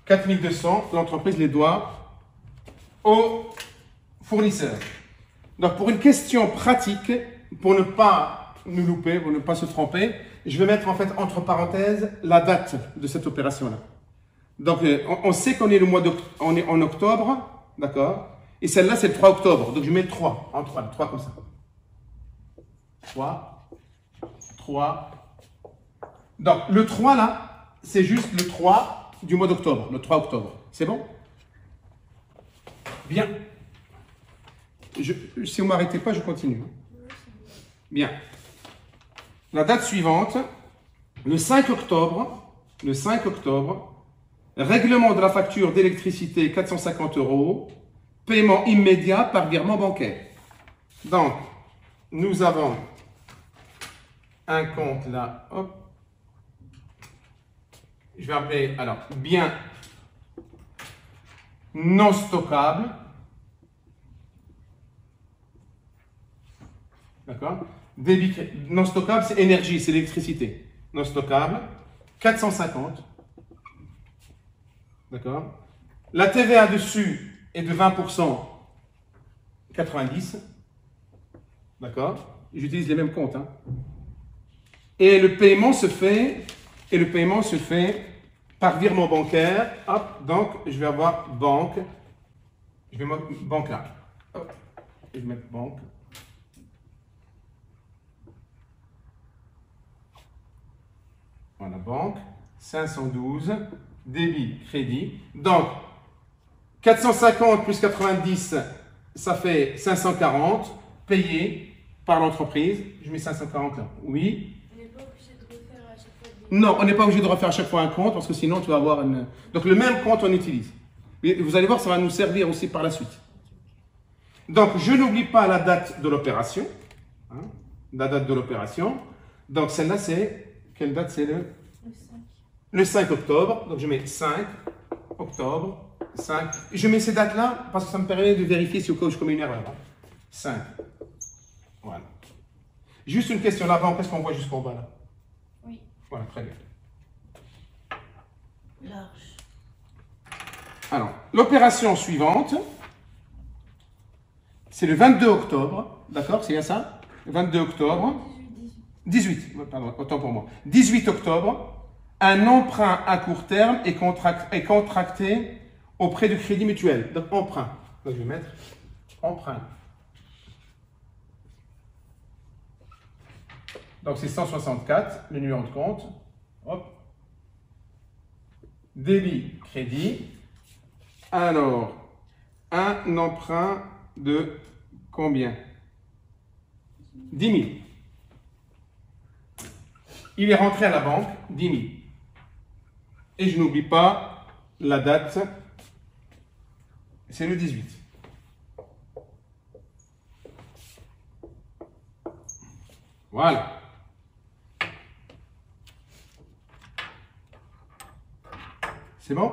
4200, l'entreprise les doit au fournisseur. Donc pour une question pratique, pour ne pas nous louper, pour ne pas se tromper, je vais mettre en fait entre parenthèses la date de cette opération-là. Donc on sait qu'on est on est en octobre. D'accord? Et celle-là, c'est le 3 octobre. Donc, je mets 3. En 3, 3 comme ça. 3. 3. Donc, le 3, là, c'est juste le 3 du mois d'octobre. Le 3 octobre. C'est bon? Bien. Si vous ne m'arrêtez pas, je continue. Bien. La date suivante, le 5 octobre, règlement de la facture d'électricité 450 €, paiement immédiat par virement bancaire. Donc, nous avons un compte là, hop. Je vais appeler, alors, bien non stockable. D'accord? Débit non stockable, c'est énergie, c'est l'électricité. Non stockable, 450. D'accord? La TVA dessus est de 20%, 90. D'accord? J'utilise les mêmes comptes. Hein. Et le paiement se fait par virement bancaire. Hop, donc je vais avoir banque. Je vais mettre banque là. Hop, je vais mettre banque. Voilà, banque, 512, débit, crédit. Donc, 450 plus 90, ça fait 540, payé par l'entreprise. Je mets 540 là. Oui. On n'est pas obligé de refaire à chaque fois des... Non, on n'est pas obligé de refaire à chaque fois un compte parce que sinon tu vas avoir une... Donc le même compte on utilise. Et vous allez voir, ça va nous servir aussi par la suite. Donc je n'oublie pas la date de l'opération. Hein, la date de l'opération. Donc celle-là c'est... Quelle date c'est Le 5. le 5 octobre. Donc je mets 5 octobre. 5. Je mets ces dates-là parce que ça me permet de vérifier si au cas où je commets une erreur. 5. Voilà. Juste une question là-bas, qu'est-ce qu'on voit jusqu'en bas là? Oui. Voilà, très bien. Large. Alors, l'opération suivante, c'est le 22 octobre, d'accord, c'est bien ça? Le 22 octobre, 18, pardon, autant pour moi. 18 octobre, un emprunt à court terme est contracté auprès du Crédit Mutuel. Donc, emprunt. Donc, je vais mettre emprunt. Donc, c'est 164, le numéro de compte. Hop. Débit, crédit. Alors, un emprunt de combien? 10 000. Il est rentré à la banque, 10 000. Et je n'oublie pas la date, c'est le 18. Voilà. C'est bon?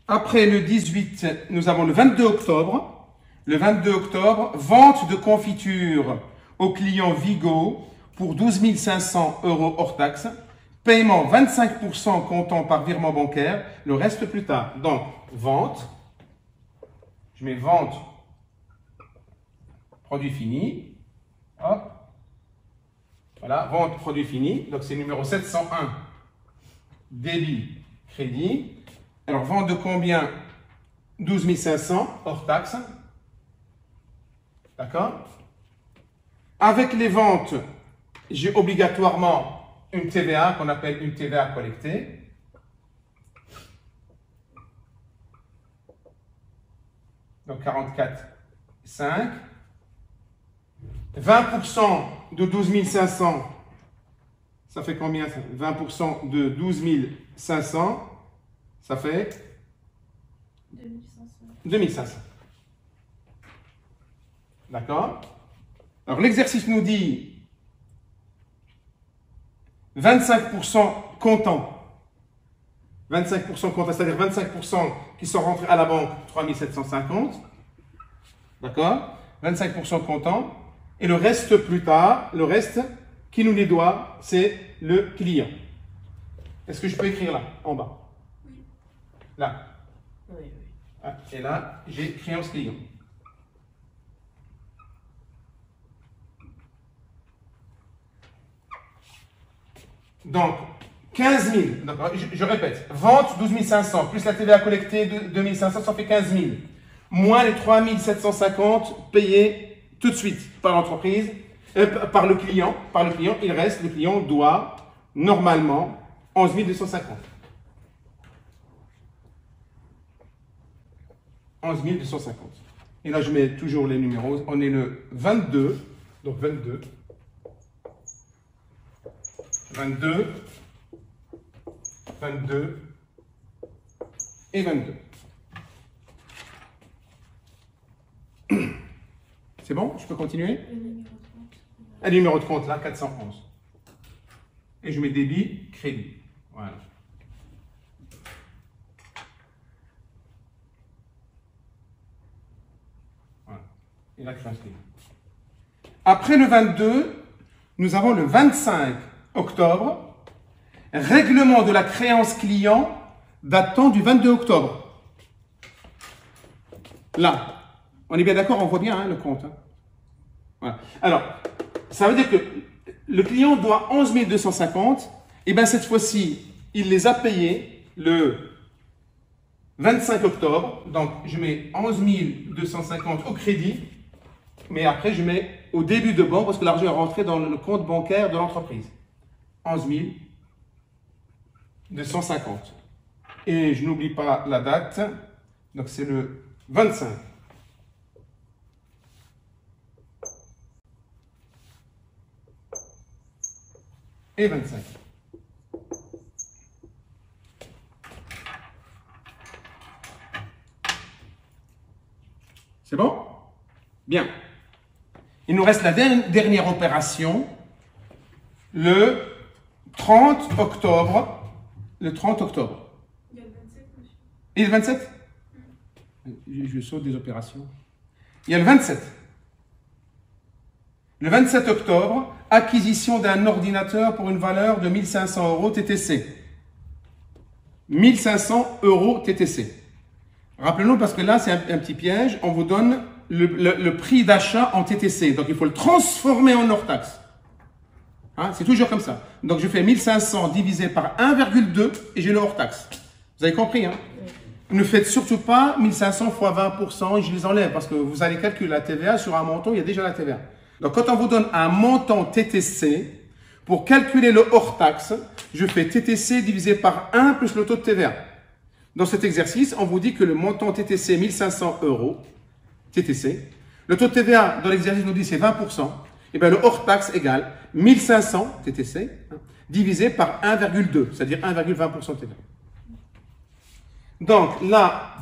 Après le 18, nous avons le 22 octobre. Le 22 octobre, vente de confiture au client Vigo pour 12 500 € hors taxe. Paiement 25% comptant par virement bancaire, le reste plus tard. Donc, vente. Je mets vente, produit fini. Hop. Voilà, vente, produit fini. Donc, c'est numéro 701. Débit, crédit. Alors, vente de combien? 12 500 hors taxe. D'accord? Avec les ventes, j'ai obligatoirement une TVA qu'on appelle une TVA collectée. Donc, 44,5. 20% de 12 500. Ça fait combien? 20% de 12 500, ça fait 2500. D'accord? Alors l'exercice nous dit 25% comptant. 25% comptant, c'est-à-dire 25% qui sont rentrés à la banque, 3750. D'accord? 25% comptant. Et le reste plus tard, le reste qui nous les doit, c'est le client. Est-ce que je peux écrire là, en bas? Oui. Là. Oui, oui. Ah, et là, j'ai créance client. Donc, 15 000. Donc, je répète, vente 12 500, plus la TVA collectée de 2 500, ça fait 15 000. Moins les 3 750 payés tout de suite par l'entreprise. Par le client, il reste, le client doit normalement 11 250. 11 250. Et là, je mets toujours les numéros. On est le 22, donc 22, 22, 22 et 22. C'est bon? Je peux continuer? Un numéro de compte là, 411. Et je mets débit, crédit. Voilà. Voilà. Et la créance client. Après le 22, nous avons le 25 octobre. Règlement de la créance client datant du 22 octobre. Là. On est bien d'accord, on voit bien hein, le compte. Hein. Voilà. Alors, ça veut dire que le client doit 11 250. Et bien cette fois-ci, il les a payés le 25 octobre. Donc, je mets 11 250 au crédit. Mais après, je mets au début de banque parce que l'argent est rentré dans le compte bancaire de l'entreprise. 11 250. Et je n'oublie pas la date, donc c'est le 25. Et 25. C'est bon? Bien. Il nous reste la dernière opération, le 30 octobre. Le 30 octobre. Il y a le 27, monsieur. Et le 27? Je saute des opérations. Il y a le 27. Le 27 octobre, acquisition d'un ordinateur pour une valeur de 1500 euros TTC. 1500 euros TTC. Rappelons, parce que là, c'est un petit piège, on vous donne le prix d'achat en TTC. Donc, il faut le transformer en hors taxe. Hein, c'est toujours comme ça. Donc, je fais 1500 divisé par 1,2 et j'ai le hors taxe. Vous avez compris, hein? Ne faites surtout pas 1500 fois 20% et je les enlève parce que vous allez calculer la TVA sur un montant, il y a déjà la TVA. Donc, quand on vous donne un montant TTC, pour calculer le hors taxe, je fais TTC divisé par 1 plus le taux de TVA. Dans cet exercice, on vous dit que le montant TTC 1500 euros, TTC, le taux de TVA dans l'exercice nous dit c'est 20%, et bien le hors taxe égale 1500 TTC divisé par 1,2, c'est-à-dire 1,20% de TVA. Donc là,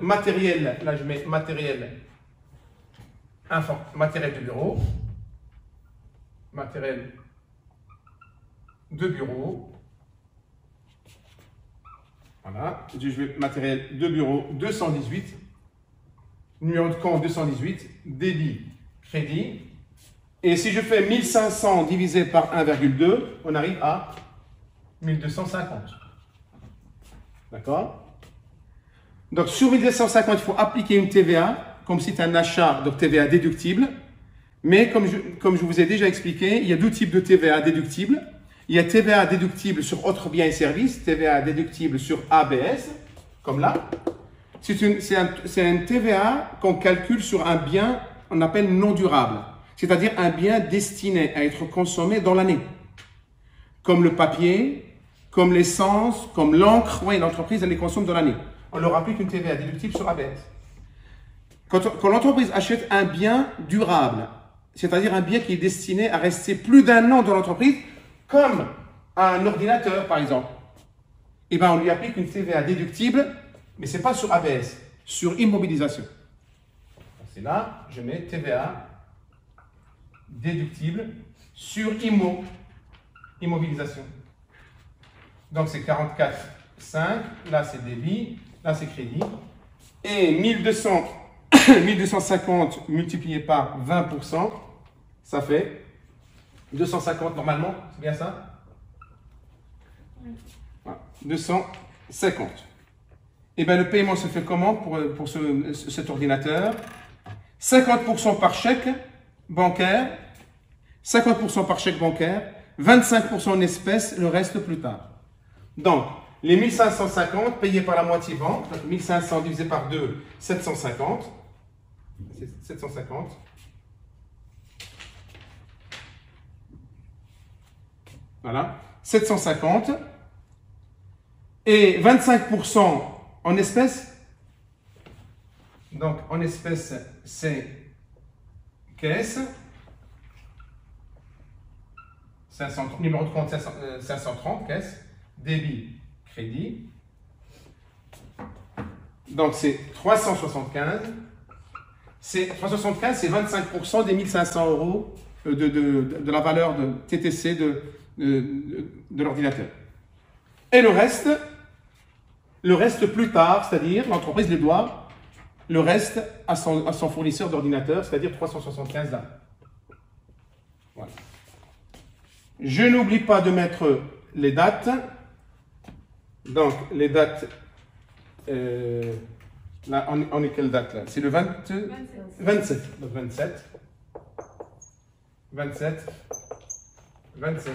matériel, là je mets matériel, matériel de bureau, matériel de bureau, voilà, je vais matériel de bureau 218, numéro de compte 218, débit, crédit, et si je fais 1500 divisé par 1,2, on arrive à 1250. D'accord? Donc sur 1250, il faut appliquer une TVA, comme si c'est un achat, donc TVA déductible, mais comme je vous ai déjà expliqué, il y a deux types de TVA déductibles. Il y a TVA déductible sur autres biens et services, TVA déductible sur ABS, comme là. C'est un TVA qu'on calcule sur un bien, on appelle non durable, c'est-à-dire un bien destiné à être consommé dans l'année, comme le papier, comme l'essence, comme l'encre. Oui, l'entreprise, elle les consomme dans l'année. On leur applique une TVA déductible sur ABS. Quand l'entreprise achète un bien durable, c'est-à-dire un bien qui est destiné à rester plus d'un an dans l'entreprise, comme un ordinateur, par exemple, eh bien, on lui applique une TVA déductible, mais ce n'est pas sur ABS, sur immobilisation. C'est là, je mets TVA déductible sur immobilisation. Donc, c'est 44,5, là, c'est débit, là, c'est crédit. Et 1250 multiplié par 20%, ça fait 250 normalement, c'est bien ça? Oui. Voilà, 250. Et bien le paiement se fait comment pour cet ordinateur? 50% par chèque bancaire, 50% par chèque bancaire, 25% en espèces, le reste plus tard. Donc, les 1550 payés par la moitié banque, donc 1500 divisé par 2, 750. 750. Voilà, 750 et 25% en espèces. Donc en espèces, c'est caisse, 530, numéro de compte 530, caisse, débit, crédit. Donc c'est 375. 375, c'est 25% des 1500 euros de la valeur de TTC de l'ordinateur. Et le reste plus tard, c'est-à-dire l'entreprise les doit le reste à son fournisseur d'ordinateur, c'est-à-dire 375 là. Voilà. Je n'oublie pas de mettre les dates. Donc les dates, là, on est quelle date là? C'est le 27. Donc 27. 27. 27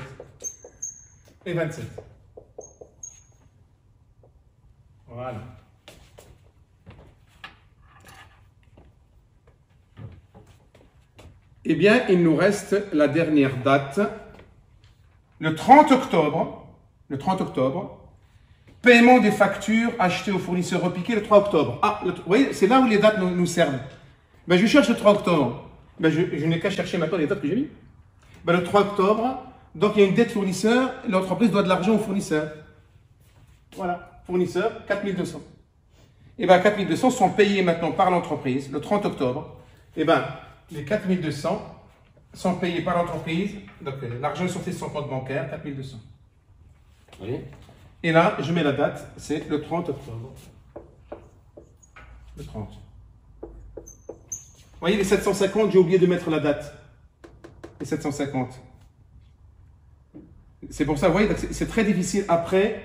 et 27. Voilà. Eh bien, il nous reste la dernière date le 30 octobre, paiement des factures achetées au fournisseur repiqué le 3 octobre. Ah, vous voyez, c'est là où les dates nous servent. Ben, je cherche le 3 octobre. Ben, je n'ai qu'à chercher maintenant les dates que j'ai mis. Ben, le 3 octobre, donc il y a une dette fournisseur, l'entreprise doit de l'argent au fournisseur. Voilà, fournisseur, 4200. Et bien, 4200 sont payés maintenant par l'entreprise le 30 octobre. Et bien, les 4200 sont payés par l'entreprise. Donc, l'argent est sorti de son compte bancaire, 4200. Vous voyez? Et là, je mets la date, c'est le 30 octobre. Le 30. Vous voyez, les 750, j'ai oublié de mettre la date. Les 750. C'est pour ça, vous voyez, c'est très difficile après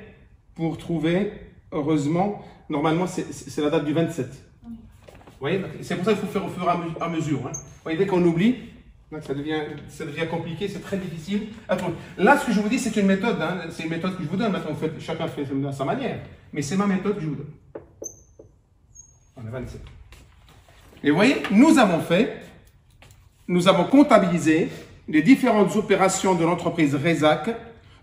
pour trouver, heureusement, normalement, c'est la date du 27. Vous voyez, c'est pour ça qu'il faut faire au fur et à mesure. Hein. Vous voyez, dès qu'on oublie, ça devient compliqué, c'est très difficile. Attends, là, ce que je vous dis, c'est une méthode. Hein, c'est une méthode que je vous donne. Maintenant, chacun fait à sa manière. Mais c'est ma méthode que je vous donne. On est 27. Et vous voyez, nous avons comptabilisé les différentes opérations de l'entreprise Rezac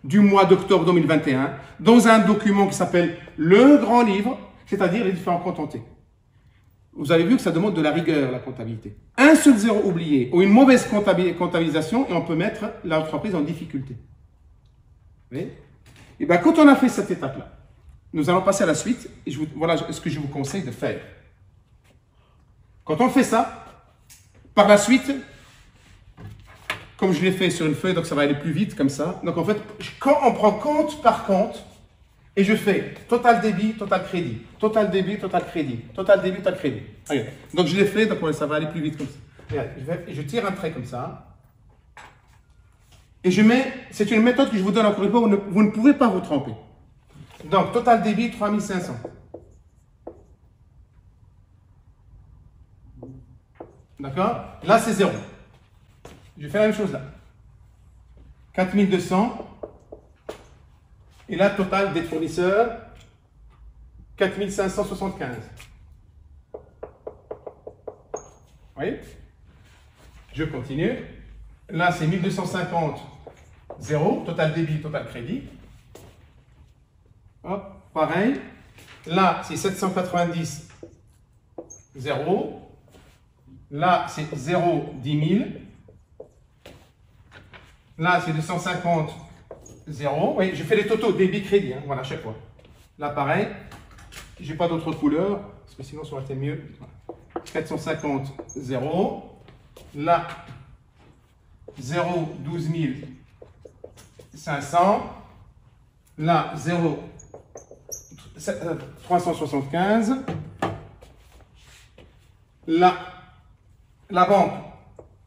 du mois d'octobre 2021 dans un document qui s'appelle le grand livre, c'est-à-dire les différents comptes entiers. Vous avez vu que ça demande de la rigueur, la comptabilité. Un seul zéro oublié ou une mauvaise comptabilisation et on peut mettre l'entreprise en difficulté. Vous voyez? Et bien, quand on a fait cette étape-là, nous allons passer à la suite. Et voilà ce que je vous conseille de faire. Quand on fait ça, par la suite, comme je l'ai fait sur une feuille, donc ça va aller plus vite comme ça. Donc en fait, quand on prend compte par compte, et je fais total débit, total crédit, total débit, total crédit, total débit, total crédit. Regarde. Donc je l'ai fait, donc ça va aller plus vite comme ça. Regarde, je tire un trait comme ça. Et je mets, c'est une méthode que je vous donne encore une fois, vous ne pouvez pas vous tromper. Donc total débit, 3500. D'accord? Là, c'est 0. Je fais la même chose là. 4200. Et là, total dette fournisseur, 4575. Vous voyez? Je continue. Là, c'est 1250, 0. Total débit, total crédit. Hop, pareil. Là, c'est 790, 0. Là, c'est 0, 10 000. Là, c'est 250, 0. Oui, je fais les totaux, débit, crédit, hein, voilà, chaque fois. Là, pareil. Je n'ai pas d'autre couleur, parce que sinon, ça aurait été mieux. 450, 0. Là, 0, 12 500. Là, 0, 375. Là, la banque.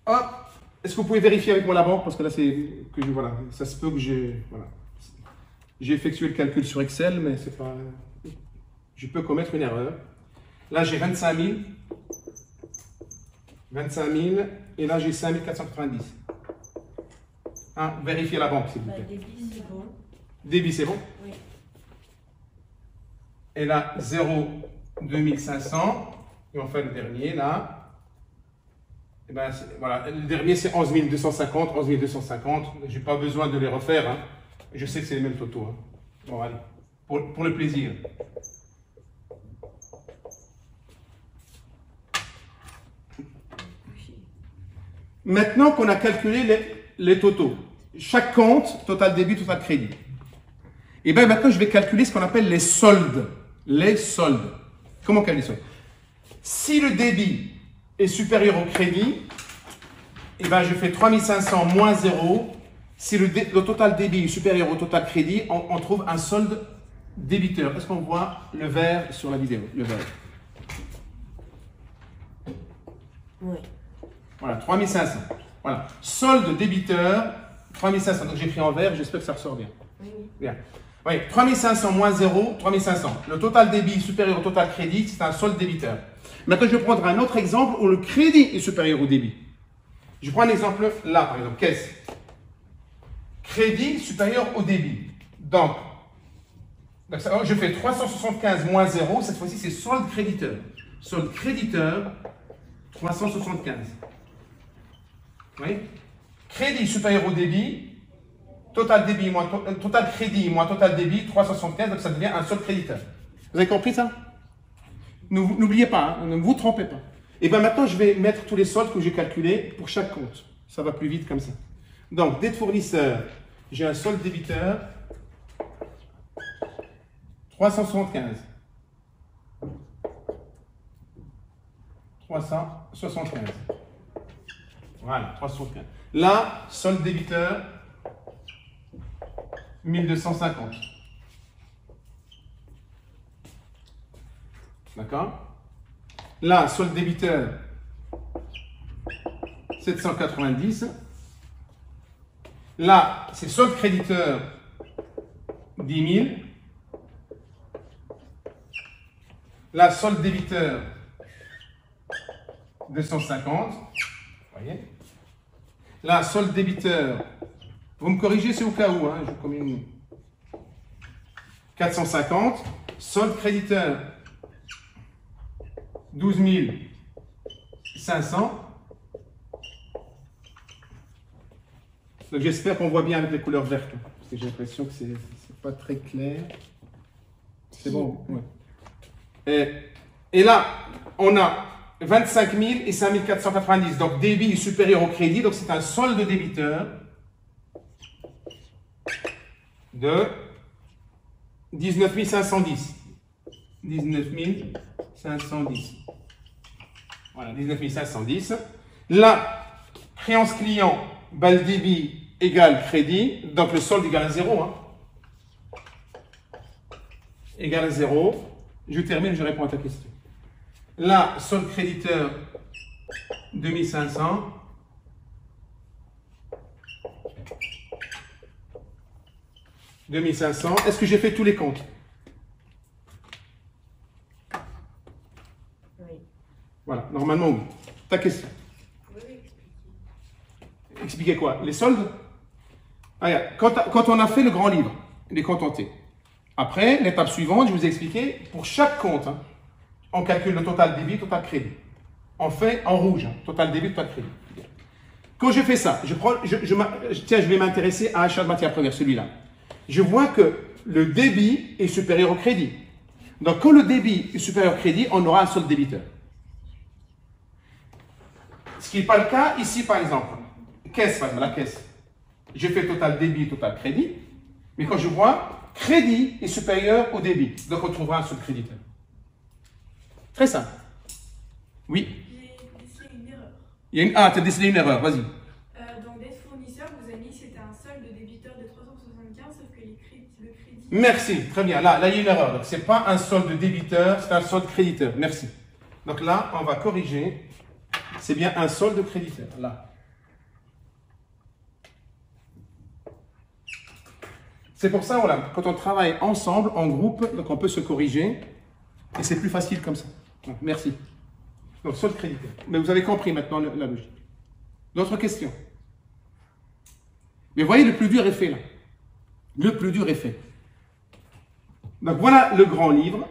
Hop. Est-ce que vous pouvez vérifier avec moi la banque? Parce que là, voilà, ça se peut que j'ai effectué le calcul sur Excel, mais c'est pas. Je peux commettre une erreur. Là, j'ai 25 000. 25 000. Et là, j'ai 5 490. Hein, vérifiez la banque, s'il vous plaît. Débit, c'est bon. Débit, c'est bon? Oui. Et là, 0, 2500. Et on fait le dernier, là. Et ben, voilà, le dernier c'est 11 250, 11 250. Je n'ai pas besoin de les refaire. Hein. Je sais que c'est les mêmes photos. Hein. Bon, allez, pour le plaisir. Maintenant qu'on a calculé les totaux, chaque compte, total débit, total crédit. Et bien maintenant je vais calculer ce qu'on appelle les soldes. Les soldes. Comment calculer les soldes? Si le débit est supérieur au crédit, et ben je fais 3500 moins 0. Si le total débit est supérieur au total crédit, on trouve un solde débiteur. Est-ce qu'on voit le vert sur la vidéo? Le vert. Oui. Voilà, 3500. Voilà. Solde débiteur, 3500. Donc j'ai pris en vert, j'espère que ça ressort bien. Oui. Bien. Oui, 3500 moins 0, 3500. Le total débit supérieur au total crédit, c'est un solde débiteur. Maintenant, je vais prendre un autre exemple où le crédit est supérieur au débit. Je prends un exemple là, par exemple, caisse. Crédit supérieur au débit. Donc je fais 375 moins 0, cette fois-ci c'est solde créditeur. Solde créditeur, 375. Oui. Crédit supérieur au débit, total débit moins total crédit moins total débit, 3,75, donc ça devient un solde créditeur. Vous avez compris ça? N'oubliez pas, hein, ne vous trompez pas. Et bien maintenant, je vais mettre tous les soldes que j'ai calculés pour chaque compte. Ça va plus vite comme ça. Donc, dette fournisseur, j'ai un solde débiteur, 375. 375. Voilà, 375. Là, solde débiteur, 1250. D'accord? Là, solde débiteur, 790. Là, c'est solde créditeur, 10 000. Là, solde débiteur, 250. Vous voyez? Là, solde débiteur, vous me corrigez, c'est au cas où, hein, je commune 450. Solde créditeur, 12 500. Donc j'espère qu'on voit bien avec les couleurs vertes, parce que j'ai l'impression que c'est pas très clair. C'est bon, ouais. Et là, on a 25 000 et 5 490. Donc débit est supérieur au crédit, donc c'est un solde débiteur de 19 510. 19 510. Voilà, 19 510. Là, créance client, le débit égale crédit, donc le solde égale à 0. Hein. Égale à 0. Je termine, je réponds à ta question. Là, solde créditeur, 2500. Est-ce que j'ai fait tous les comptes? Oui. Voilà, normalement, oui. Ta question. Expliquez quoi? Les soldes? Ah, quand on a fait le grand livre, les comptes entiers. Après, l'étape suivante, je vous ai expliqué, pour chaque compte, hein, on calcule le total débit, total crédit. On fait en rouge, hein, total débit, total crédit. Quand je fais ça, tiens, je vais m'intéresser à achat de matière première, celui-là. Je vois que le débit est supérieur au crédit. Donc, quand le débit est supérieur au crédit, on aura un solde débiteur. Ce qui n'est pas le cas ici, par exemple. Caisse, par exemple, la caisse. J'ai fait total débit, total crédit. Mais quand je vois crédit est supérieur au débit, donc on trouvera un solde créditeur. Très simple. Oui. J'ai décelé une erreur. Ah, tu as décelé une erreur, vas-y. Dans dette fournisseur, vous avez mis que c'était un solde débiteur de 375, sauf que le crédit. Merci, très bien. Là, il y a une erreur. Donc, ce n'est pas un solde débiteur, c'est un solde créditeur. Merci. Donc là, on va corriger. C'est bien un solde créditeur. Là. C'est pour ça, voilà, quand on travaille ensemble, en groupe, donc on peut se corriger. Et c'est plus facile comme ça. Merci. Donc, solde créditeur. Mais vous avez compris maintenant la logique. D'autres questions? Mais voyez, le plus dur est fait là. Le plus dur est fait. Donc, voilà le grand livre,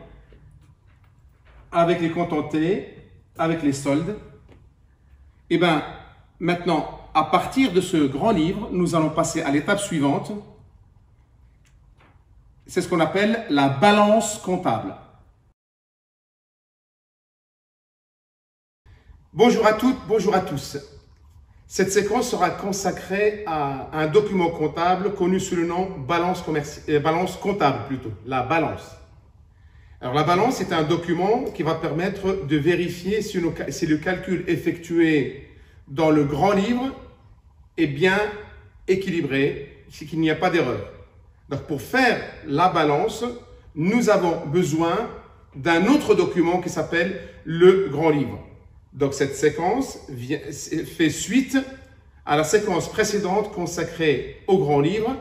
avec les comptes entiers, avec les soldes. Et bien, maintenant, à partir de ce grand livre, nous allons passer à l'étape suivante. C'est ce qu'on appelle la balance comptable. Bonjour à toutes, bonjour à tous. Cette séquence sera consacrée à un document comptable connu sous le nom balance comptable plutôt, la balance. Alors la balance est un document qui va permettre de vérifier si le calcul effectué dans le grand livre est bien équilibré, si qu'il n'y a pas d'erreur. Donc pour faire la balance, nous avons besoin d'un autre document qui s'appelle le grand livre. Donc cette séquence fait suite à la séquence précédente consacrée au grand livre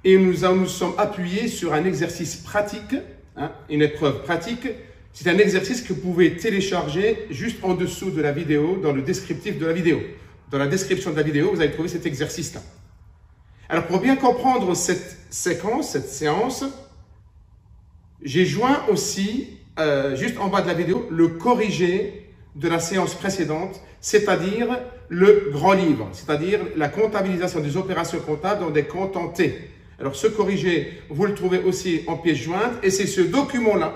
et nous sommes appuyés sur un exercice pratique, hein, une épreuve pratique. C'est un exercice que vous pouvez télécharger juste en dessous de la vidéo, dans le descriptif de la vidéo. Dans la description de la vidéo, vous allez trouver cet exercice-là. Alors pour bien comprendre cette séquence, cette séance, j'ai joint aussi, juste en bas de la vidéo, le corrigé de la séance précédente, c'est-à-dire le grand livre, c'est-à-dire la comptabilisation des opérations comptables dans des comptes en T. Alors, ce corrigé, vous le trouvez aussi en pièce jointe, et c'est ce document-là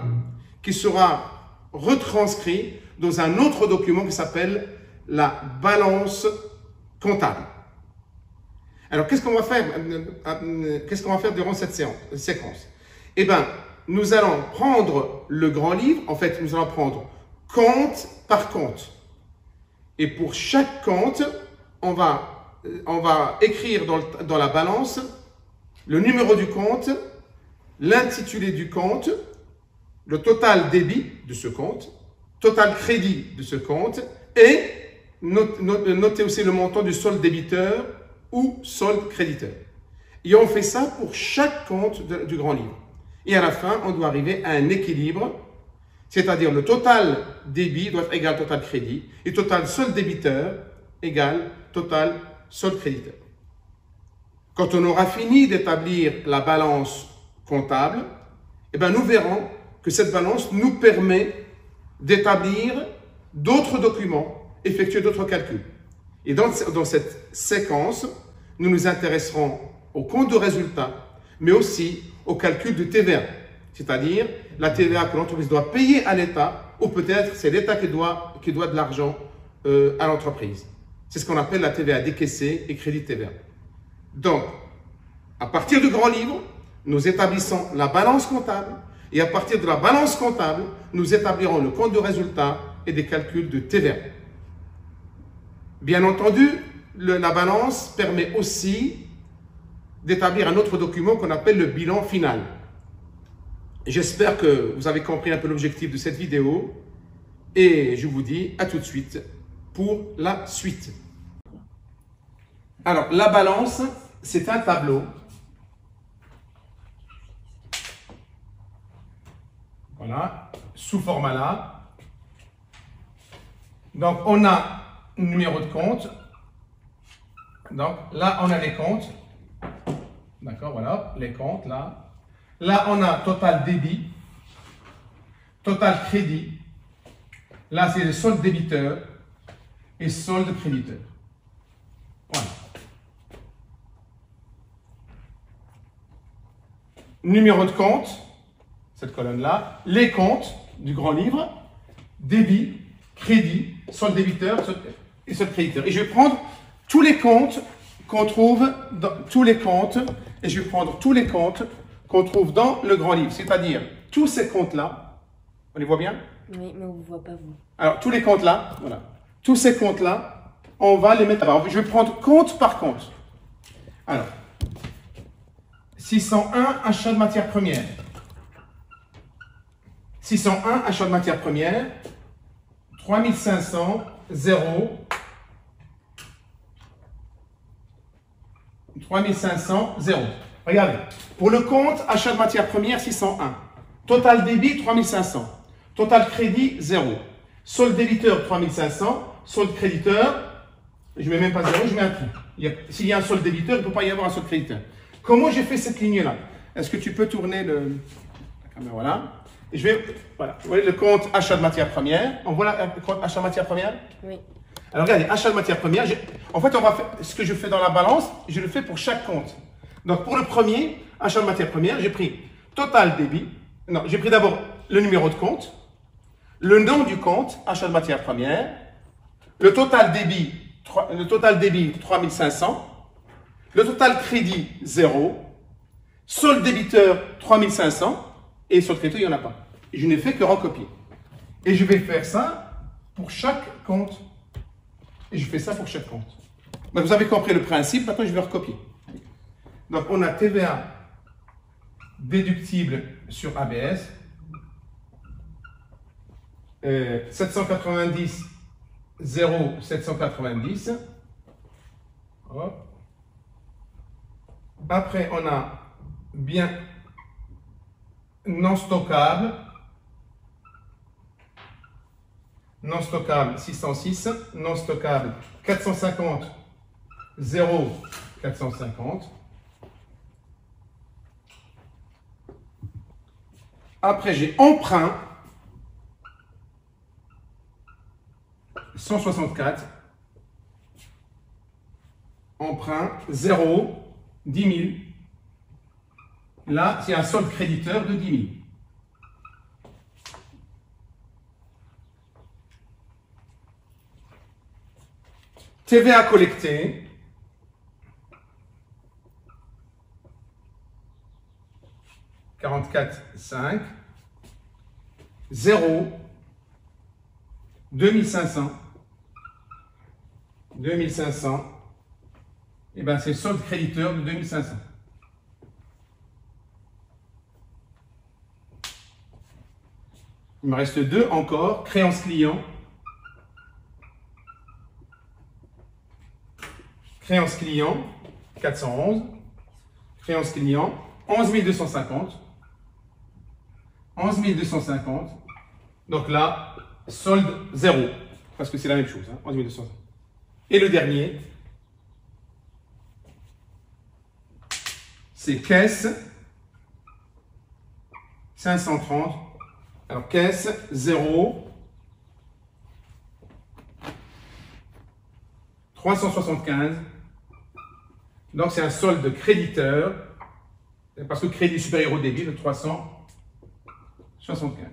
qui sera retranscrit dans un autre document qui s'appelle la balance comptable. Alors, qu'est-ce qu'on va faire durant cette séquence? Eh bien, nous allons prendre le grand livre, en fait, nous allons prendre compte par compte. Et pour chaque compte, on va écrire dans la balance le numéro du compte, l'intitulé du compte, le total débit de ce compte, total crédit de ce compte et noter aussi le montant du solde débiteur ou solde créditeur. Et on fait ça pour chaque compte du grand livre. Et à la fin, on doit arriver à un équilibre, c'est-à-dire le total débit doit être égal au total crédit et total solde débiteur égale total solde créditeur. Quand on aura fini d'établir la balance comptable, eh bien, nous verrons que cette balance nous permet d'établir d'autres documents, effectuer d'autres calculs. Et dans cette séquence, nous nous intéresserons au compte de résultat, mais aussi au calcul de TVA, c'est-à-dire la TVA que l'entreprise doit payer à l'État, ou peut-être c'est l'État qui doit de l'argent à l'entreprise. C'est ce qu'on appelle la TVA décaissée et crédit TVA. Donc, à partir du grand livre, nous établissons la balance comptable et à partir de la balance comptable, nous établirons le compte de résultat et des calculs de TVA. Bien entendu, la balance permet aussi d'établir un autre document qu'on appelle le bilan final. J'espère que vous avez compris un peu l'objectif de cette vidéo et je vous dis à tout de suite pour la suite. Alors, la balance, c'est un tableau. Voilà, sous format là. Donc, on a un numéro de compte. Donc, là, on a les comptes. D'accord, voilà, les comptes, là. Là, on a total débit, total crédit. Là, c'est le solde débiteur et solde créditeur. Voilà. Numéro de compte, cette colonne-là, les comptes du grand livre, débit, crédit, solde débiteur et solde créditeur. Et je vais prendre tous les comptes qu'on trouve dans tous les comptes, et je vais prendre tous les comptes qu'on trouve dans le grand livre, c'est-à-dire tous ces comptes-là, on les voit bien? Oui, mais on ne vous voit pas vous. Alors, tous les comptes-là, voilà, tous ces comptes-là, on va les mettre là-bas. Je vais prendre compte par compte. Alors, 601, achat de matières premières. 601, achat de matières premières. 3500, 0. 3500, 0. Regardez, pour le compte achat de matières premières, 601. Total débit, 3500. Total crédit, 0. Solde débiteur, 3500. Solde créditeur, je ne mets même pas 0, je mets un trou. S'il y a un solde débiteur, il ne peut pas y avoir un solde créditeur. Comment j'ai fait cette ligne-là? Est-ce que tu peux tourner la caméra? Voilà. Et je vais, voilà. Vous voyez le compte achat de matières premières. On voit le compte achat de matières premières? Oui. Alors regardez, achat de matières premières. En fait, on va faire ce que je fais dans la balance, je le fais pour chaque compte. Donc pour le premier, achat de matières premières, j'ai pris total débit. Non, j'ai pris d'abord le numéro de compte, le nom du compte, achat de matières premières, le total débit 3500. Le total crédit, 0. Solde débiteur, 3500. Et solde créditeur, il n'y en a pas. Et je n'ai fait que recopier. Et je vais faire ça pour chaque compte. Et je fais ça pour chaque compte. Donc, vous avez compris le principe. Maintenant, je vais recopier. Donc, on a TVA déductible sur ABS. 790, 0, 790. Hop. Après, on a bien non stockable. Non stockable 606. Non stockable 450. 0, 450. Après, j'ai emprunt. 164. Emprunt 0, 10 000. Là, c'est un solde créditeur de 10 000. TVA collectée. 44,5. 0. 2500. 2500. Et bien, c'est solde créditeur de 2500. Il me reste 2 encore. Créance client. Créance client, 411. Créance client, 11 250. 11 250. Donc là, solde 0. Parce que c'est la même chose, hein, 11 250. Et le dernier, c'est caisse 530. Alors caisse 0 375. Donc c'est un solde créditeur parce que crédit supérieur au débit de 375.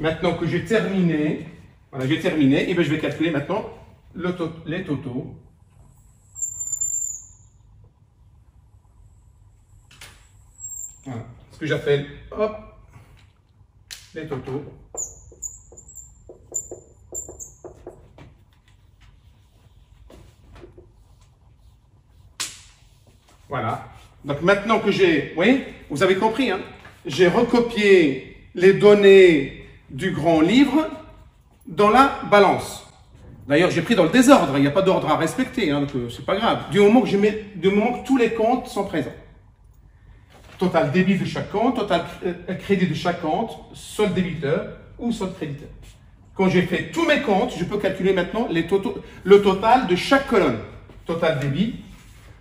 Maintenant que j'ai terminé, voilà, j'ai terminé, et bien je vais calculer maintenant les totaux. Voilà. Ce que j'appelle, hop, les totaux. Voilà. Donc maintenant que j'ai, oui, vous avez compris, hein, j'ai recopié les données du grand livre dans la balance. D'ailleurs, j'ai pris dans le désordre, il n'y a pas d'ordre à respecter, hein, donc c'est pas grave. Du moment que tous les comptes sont présents. Total débit de chaque compte, total crédit de chaque compte, solde débiteur ou solde créditeur. Quand j'ai fait tous mes comptes, je peux calculer maintenant le total de chaque colonne. Total débit,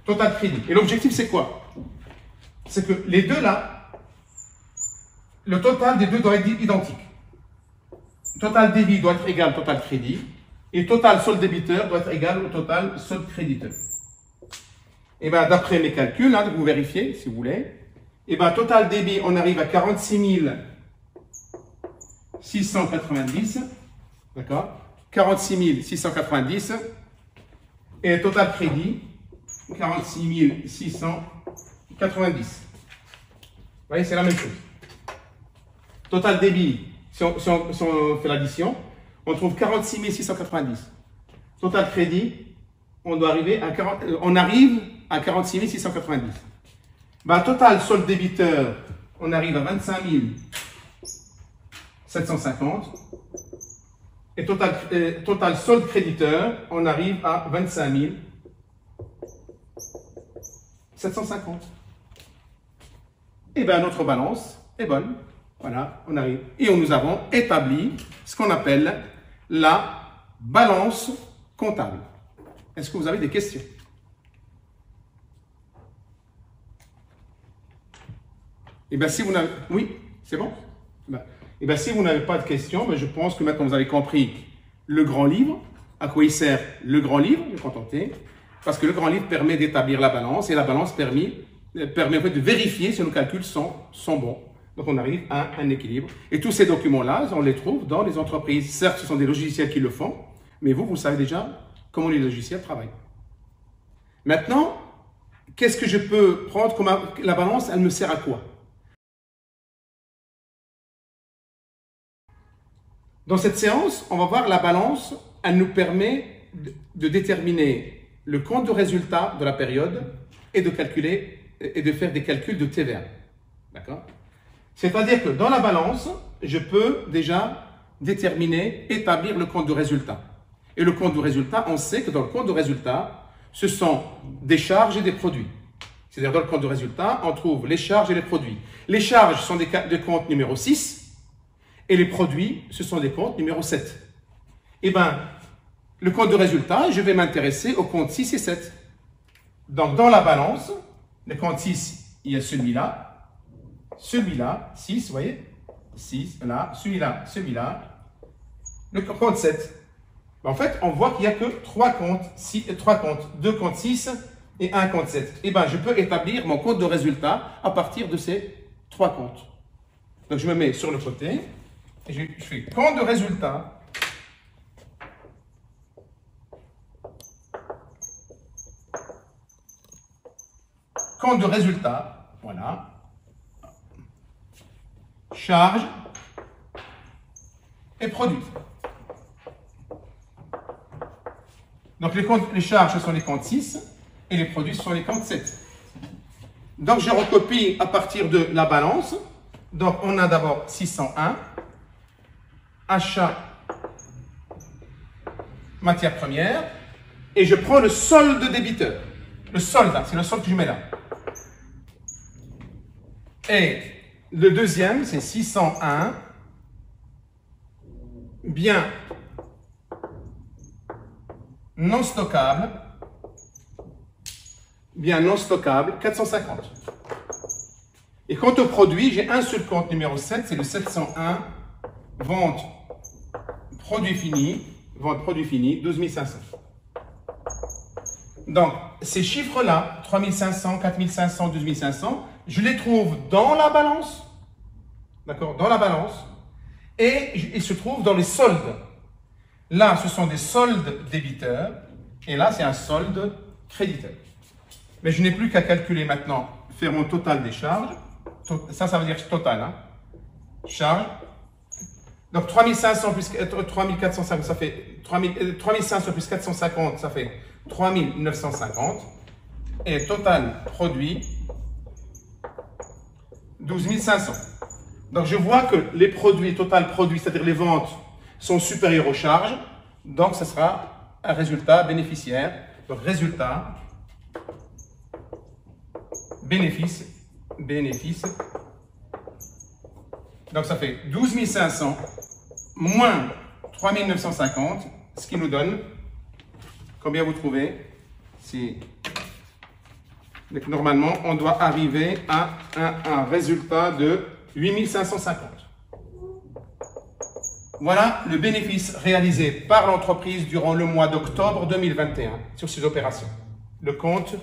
total crédit. Et l'objectif, c'est quoi? C'est que les deux là, le total des deux doit être identique. Total débit doit être égal au total crédit. Et total solde débiteur doit être égal au total solde créditeur. Et bien, d'après mes calculs, hein, vous vérifiez si vous voulez. Et bien, total débit, on arrive à 46 690. D'accord? 46 690. Et total crédit, 46 690. Vous voyez, c'est la même chose. Total débit, si on fait l'addition, on trouve 46 690. Total crédit, on arrive à 46 690. Ben, total solde débiteur, on arrive à 25 750. Et total solde créditeur, on arrive à 25 750. Et bien notre balance est bonne. Voilà, on arrive. Et nous avons établi ce qu'on appelle la balance comptable. Est-ce que vous avez des questions? Et bien si vous n'avez... Oui, c'est bon? Et bien si vous n'avez pas de questions, ben, je pense que maintenant vous avez compris le grand livre, à quoi il sert le grand livre, je vais contenter, parce que le grand livre permet d'établir la balance et la balance permet en fait de vérifier si nos calculs sont bons. Donc on arrive à un équilibre. Et tous ces documents-là, on les trouve dans les entreprises. Certes, ce sont des logiciels qui le font, mais vous savez déjà comment les logiciels travaillent. Maintenant, qu'est-ce que je peux prendre comme la balance? Elle me sert à quoi? Dans cette séance, on va voir la balance. Elle nous permet de déterminer le compte de résultat de la période et de calculer et de faire des calculs de TVA. D'accord? C'est-à-dire que dans la balance, je peux déjà établir le compte de résultat. Et le compte de résultat, on sait que dans le compte de résultat, ce sont des charges et des produits. C'est-à-dire dans le compte de résultat, on trouve les charges et les produits. Les charges sont des comptes numéro 6 et les produits, ce sont des comptes numéro 7. Eh bien, le compte de résultat, je vais m'intéresser aux comptes 6 et 7. Donc, dans la balance, le compte 6, il y a celui-là. Celui-là, 6, vous voyez, 6, là, celui-là, celui-là. Le compte 7. En fait, on voit qu'il n'y a que 3 comptes, 2 comptes 6 et 1 compte 7. Et bien, je peux établir mon compte de résultat à partir de ces 3 comptes. Donc, je me mets sur le côté et je fais compte de résultat. Compte de résultat, voilà. Charge et produit. Donc les charges, ce sont les comptes 6 et les produits, ce sont les comptes 7. Donc je recopie à partir de la balance. Donc on a d'abord 601, achat, matière première, et je prends le solde débiteur. Le solde, c'est le solde que je mets là. Et le deuxième, c'est 601, biens non stockable, 450. Et quant au produit, j'ai un seul compte numéro 7, c'est le 701, vente produit fini, 12 500. Donc, ces chiffres-là, 3500, 4500, 12 500, je les trouve dans la balance, d'accord, dans la balance, et ils se trouvent dans les soldes. Là, ce sont des soldes débiteurs, et là, c'est un solde créditeur. Mais je n'ai plus qu'à calculer maintenant, faire mon total des charges. Ça veut dire total, hein. Charge. Donc, 3500 plus 3450, ça fait 3500 plus 450, ça fait 3950. Et total produit, 12 500. Donc, je vois que les produits, total produit, c'est-à-dire les ventes, sont supérieurs aux charges. Donc, ce sera un résultat bénéficiaire. Donc, résultat, bénéfice. Donc, ça fait 12 500 moins 3 950, ce qui nous donne, combien vous trouvez? Donc, normalement, on doit arriver à un résultat de 8 550. Voilà le bénéfice réalisé par l'entreprise durant le mois d'octobre 2021 sur ces opérations. Le compte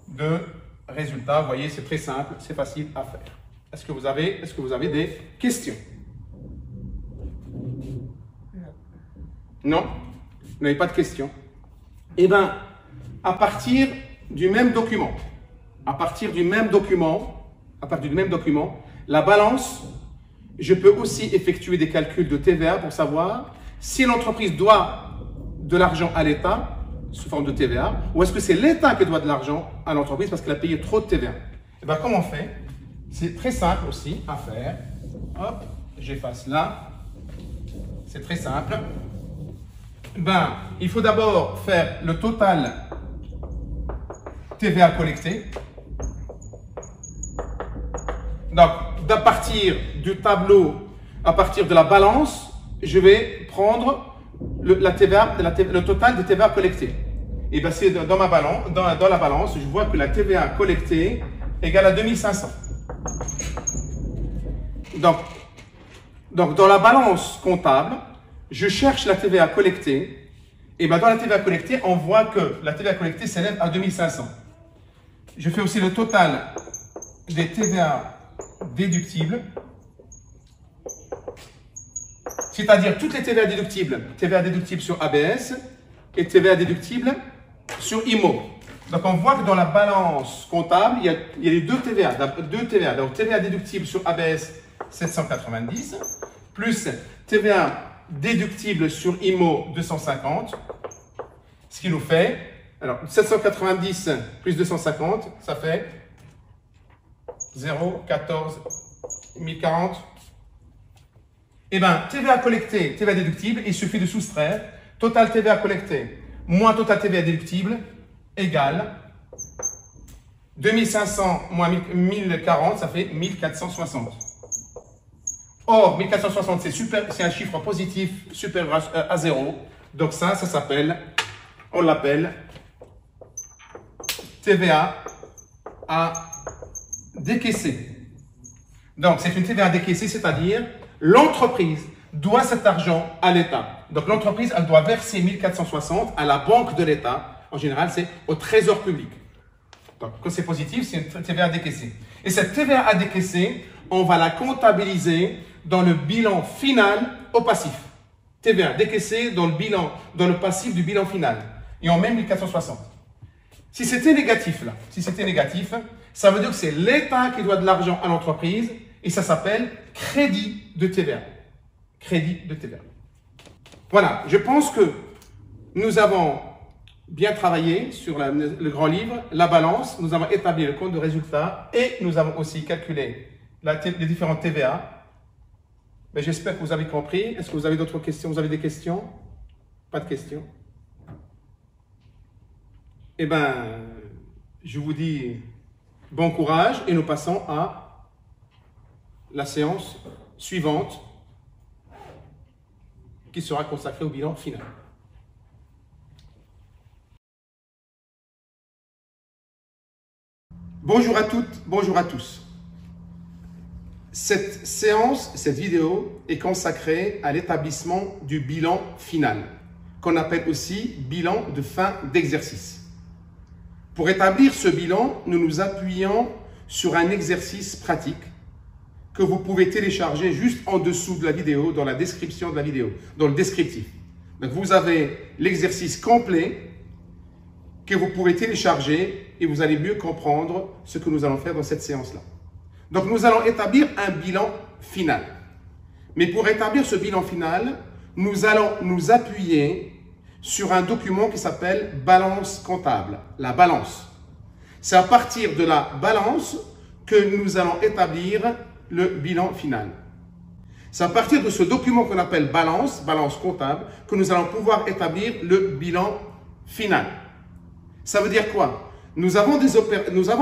de résultat, vous voyez, c'est très simple, c'est facile à faire. Est-ce que vous avez des questions? Non? Vous n'avez pas de questions? Eh bien, à partir du même document, la balance, je peux aussi effectuer des calculs de TVA pour savoir si l'entreprise doit de l'argent à l'État sous forme de TVA ou est-ce que c'est l'État qui doit de l'argent à l'entreprise parce qu'elle a payé trop de TVA. Et bien, comment on fait? C'est très simple aussi à faire. Hop, j'efface là. C'est très simple. Ben, il faut d'abord faire le total TVA collecté. Donc, à partir du tableau, à partir de la balance, je vais prendre le total des TVA collectés. Et bien, c'est dans la balance, je vois que la TVA collectée égale à 2500. Donc, dans la balance comptable, je cherche la TVA collectée. Et bien, dans la TVA collectée, on voit que la TVA collectée s'élève à 2500. Je fais aussi le total des TVA déductibles, c'est-à-dire toutes les TVA déductibles sur ABS et TVA déductibles sur IMO. Donc, on voit que dans la balance comptable, il y a les deux TVA. Donc, TVA déductible sur ABS, 790, plus TVA déductible sur IMO, 250, ce qui nous fait, alors, 790 plus 250, ça fait 0, 14, 1040. Eh bien, TVA collectée, TVA déductible, il suffit de soustraire total TVA collectée moins total TVA déductible égale 2500 moins 1040, ça fait 1460. Or, 1460, c'est un chiffre positif supérieur à 0. Donc ça s'appelle, on l'appelle TVA à décaisser. Donc, c'est une TVA décaissée, c'est-à-dire l'entreprise doit cet argent à l'État. Donc l'entreprise, elle doit verser 1460 à la banque de l'État. En général, c'est au trésor public. Donc quand c'est positif, c'est une TVA décaissée. Et cette TVA décaissée, on va la comptabiliser dans le bilan final au passif. TVA décaissée dans le passif du bilan final. Et on met 1460. Si c'était négatif, là, ça veut dire que c'est l'État qui doit de l'argent à l'entreprise et ça s'appelle crédit de TVA. Crédit de TVA. Voilà, je pense que nous avons bien travaillé sur le grand livre, la balance, nous avons établi le compte de résultat et nous avons aussi calculé les différentes TVA. Mais j'espère que vous avez compris. Est-ce que vous avez d'autres questions? Vous avez des questions? Pas de questions? Eh bien, je vous dis bon courage et nous passons à la séance suivante qui sera consacrée au bilan final. Bonjour à toutes, bonjour à tous. Cette séance, cette vidéo est consacrée à l'établissement du bilan final, qu'on appelle aussi bilan de fin d'exercice. Pour établir ce bilan, nous nous appuyons sur un exercice pratique que vous pouvez télécharger juste en dessous de la vidéo, dans la description de la vidéo, dans le descriptif. Donc vous avez l'exercice complet que vous pouvez télécharger et vous allez mieux comprendre ce que nous allons faire dans cette séance-là. Donc nous allons établir un bilan final. Mais pour établir ce bilan final, nous allons nous appuyer sur un document qui s'appelle balance comptable, la balance. C'est à partir de la balance que nous allons établir le bilan final. C'est à partir de ce document qu'on appelle balance comptable, que nous allons pouvoir établir le bilan final. Ça veut dire quoi? Nous avons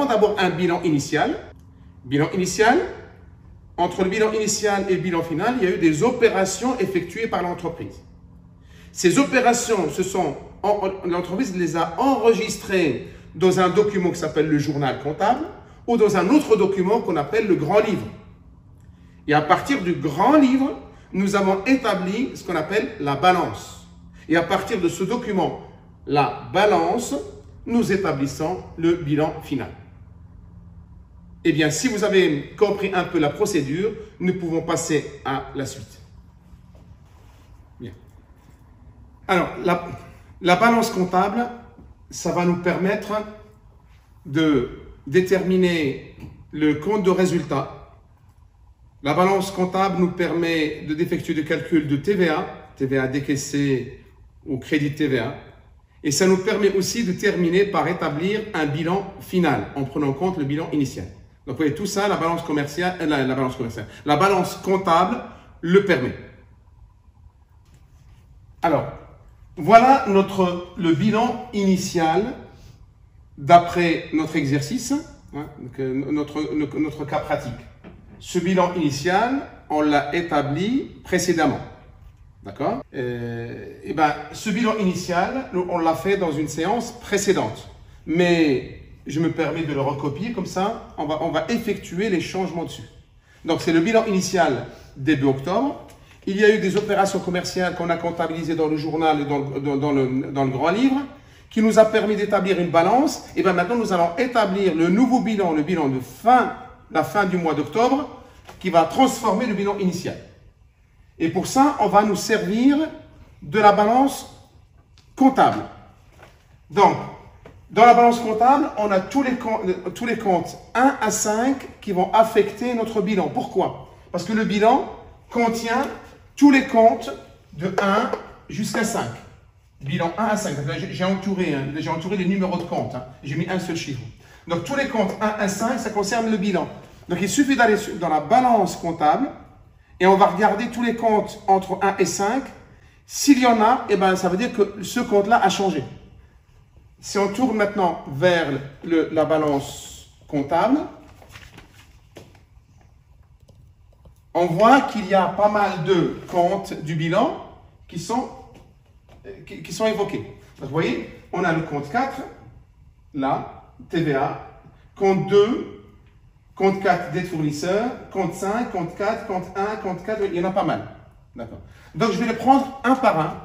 d'abord un bilan initial. Bilan initial, entre le bilan initial et le bilan final, il y a eu des opérations effectuées par l'entreprise. Ces opérations, l'entreprise les a enregistrées dans un document qui s'appelle le journal comptable ou dans un autre document qu'on appelle le grand livre. Et à partir du grand livre, nous avons établi ce qu'on appelle la balance. Et à partir de ce document, la balance, nous établissons le bilan final. Eh bien, si vous avez compris un peu la procédure, nous pouvons passer à la suite. Bien. Alors, la balance comptable, ça va nous permettre de déterminer le compte de résultat. La balance comptable nous permet d'effectuer le calcul de TVA, TVA décaissée ou crédit de TVA. Et ça nous permet aussi de terminer par établir un bilan final en prenant en compte le bilan initial. Donc, vous voyez, tout ça, la balance comptable le permet. Alors, voilà le bilan initial d'après notre exercice, hein, notre cas pratique. Ce bilan initial, on l'a établi précédemment. D'accord? Et ben, ce bilan initial, on l'a fait dans une séance précédente. Mais je me permets de le recopier, comme ça, on va effectuer les changements dessus. Donc, c'est le bilan initial début octobre. Il y a eu des opérations commerciales qu'on a comptabilisées dans le journal et dans le grand livre, qui nous a permis d'établir une balance. Et bien maintenant, nous allons établir le nouveau bilan, le bilan de la fin du mois d'octobre, qui va transformer le bilan initial. Et pour ça, on va nous servir de la balance comptable. Donc, dans la balance comptable, on a tous les comptes 1 à 5 qui vont affecter notre bilan. Pourquoi? Parce que le bilan contient tous les comptes de 1 jusqu'à 5. Bilan 1 à 5. J'ai entouré les numéros de compte. Hein. J'ai mis un seul chiffre. Donc, tous les comptes 1 à 5, ça concerne le bilan. Donc, il suffit d'aller dans la balance comptable et on va regarder tous les comptes entre 1 et 5. S'il y en a, eh ben, ça veut dire que ce compte-là a changé. Si on tourne maintenant vers la balance comptable, on voit qu'il y a pas mal de comptes du bilan qui sont évoqués. Donc, vous voyez, on a le compte 4, là, TVA, compte 2, compte 4, dette fournisseur, compte 5, compte 4, compte 1, compte 4, il y en a pas mal. D'accord. Donc, je vais les prendre un par un,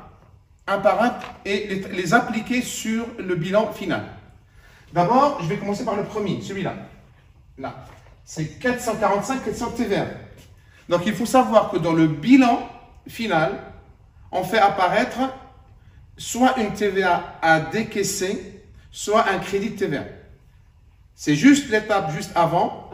et les appliquer sur le bilan final. D'abord, je vais commencer par le premier, celui-là. Là, c'est 445 TVA. Donc, il faut savoir que dans le bilan final, on fait apparaître soit une TVA à décaisser, soit un crédit de TVA. C'est juste l'étape juste avant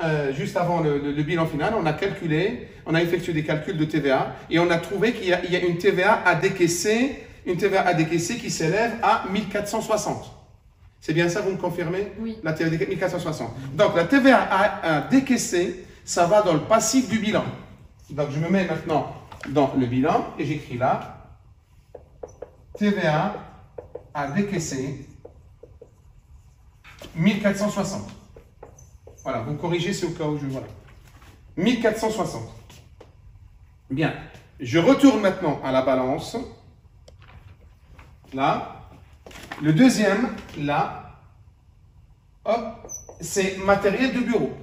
le bilan final. On a calculé, on a effectué des calculs de TVA et on a trouvé qu'il y a une TVA à décaisser, qui s'élève à 1460. C'est bien ça, vous me confirmez? Oui. La TVA 1460. Donc, la TVA à décaisser, ça va dans le passif du bilan. Donc, je me mets maintenant dans le bilan et j'écris là, TVA à décaisser, 1460. Voilà, vous corrigez, c'est au cas où je... Voilà. 1460. Bien. Je retourne maintenant à la balance. Là. Le deuxième, là. Hop. C'est matériel de bureau.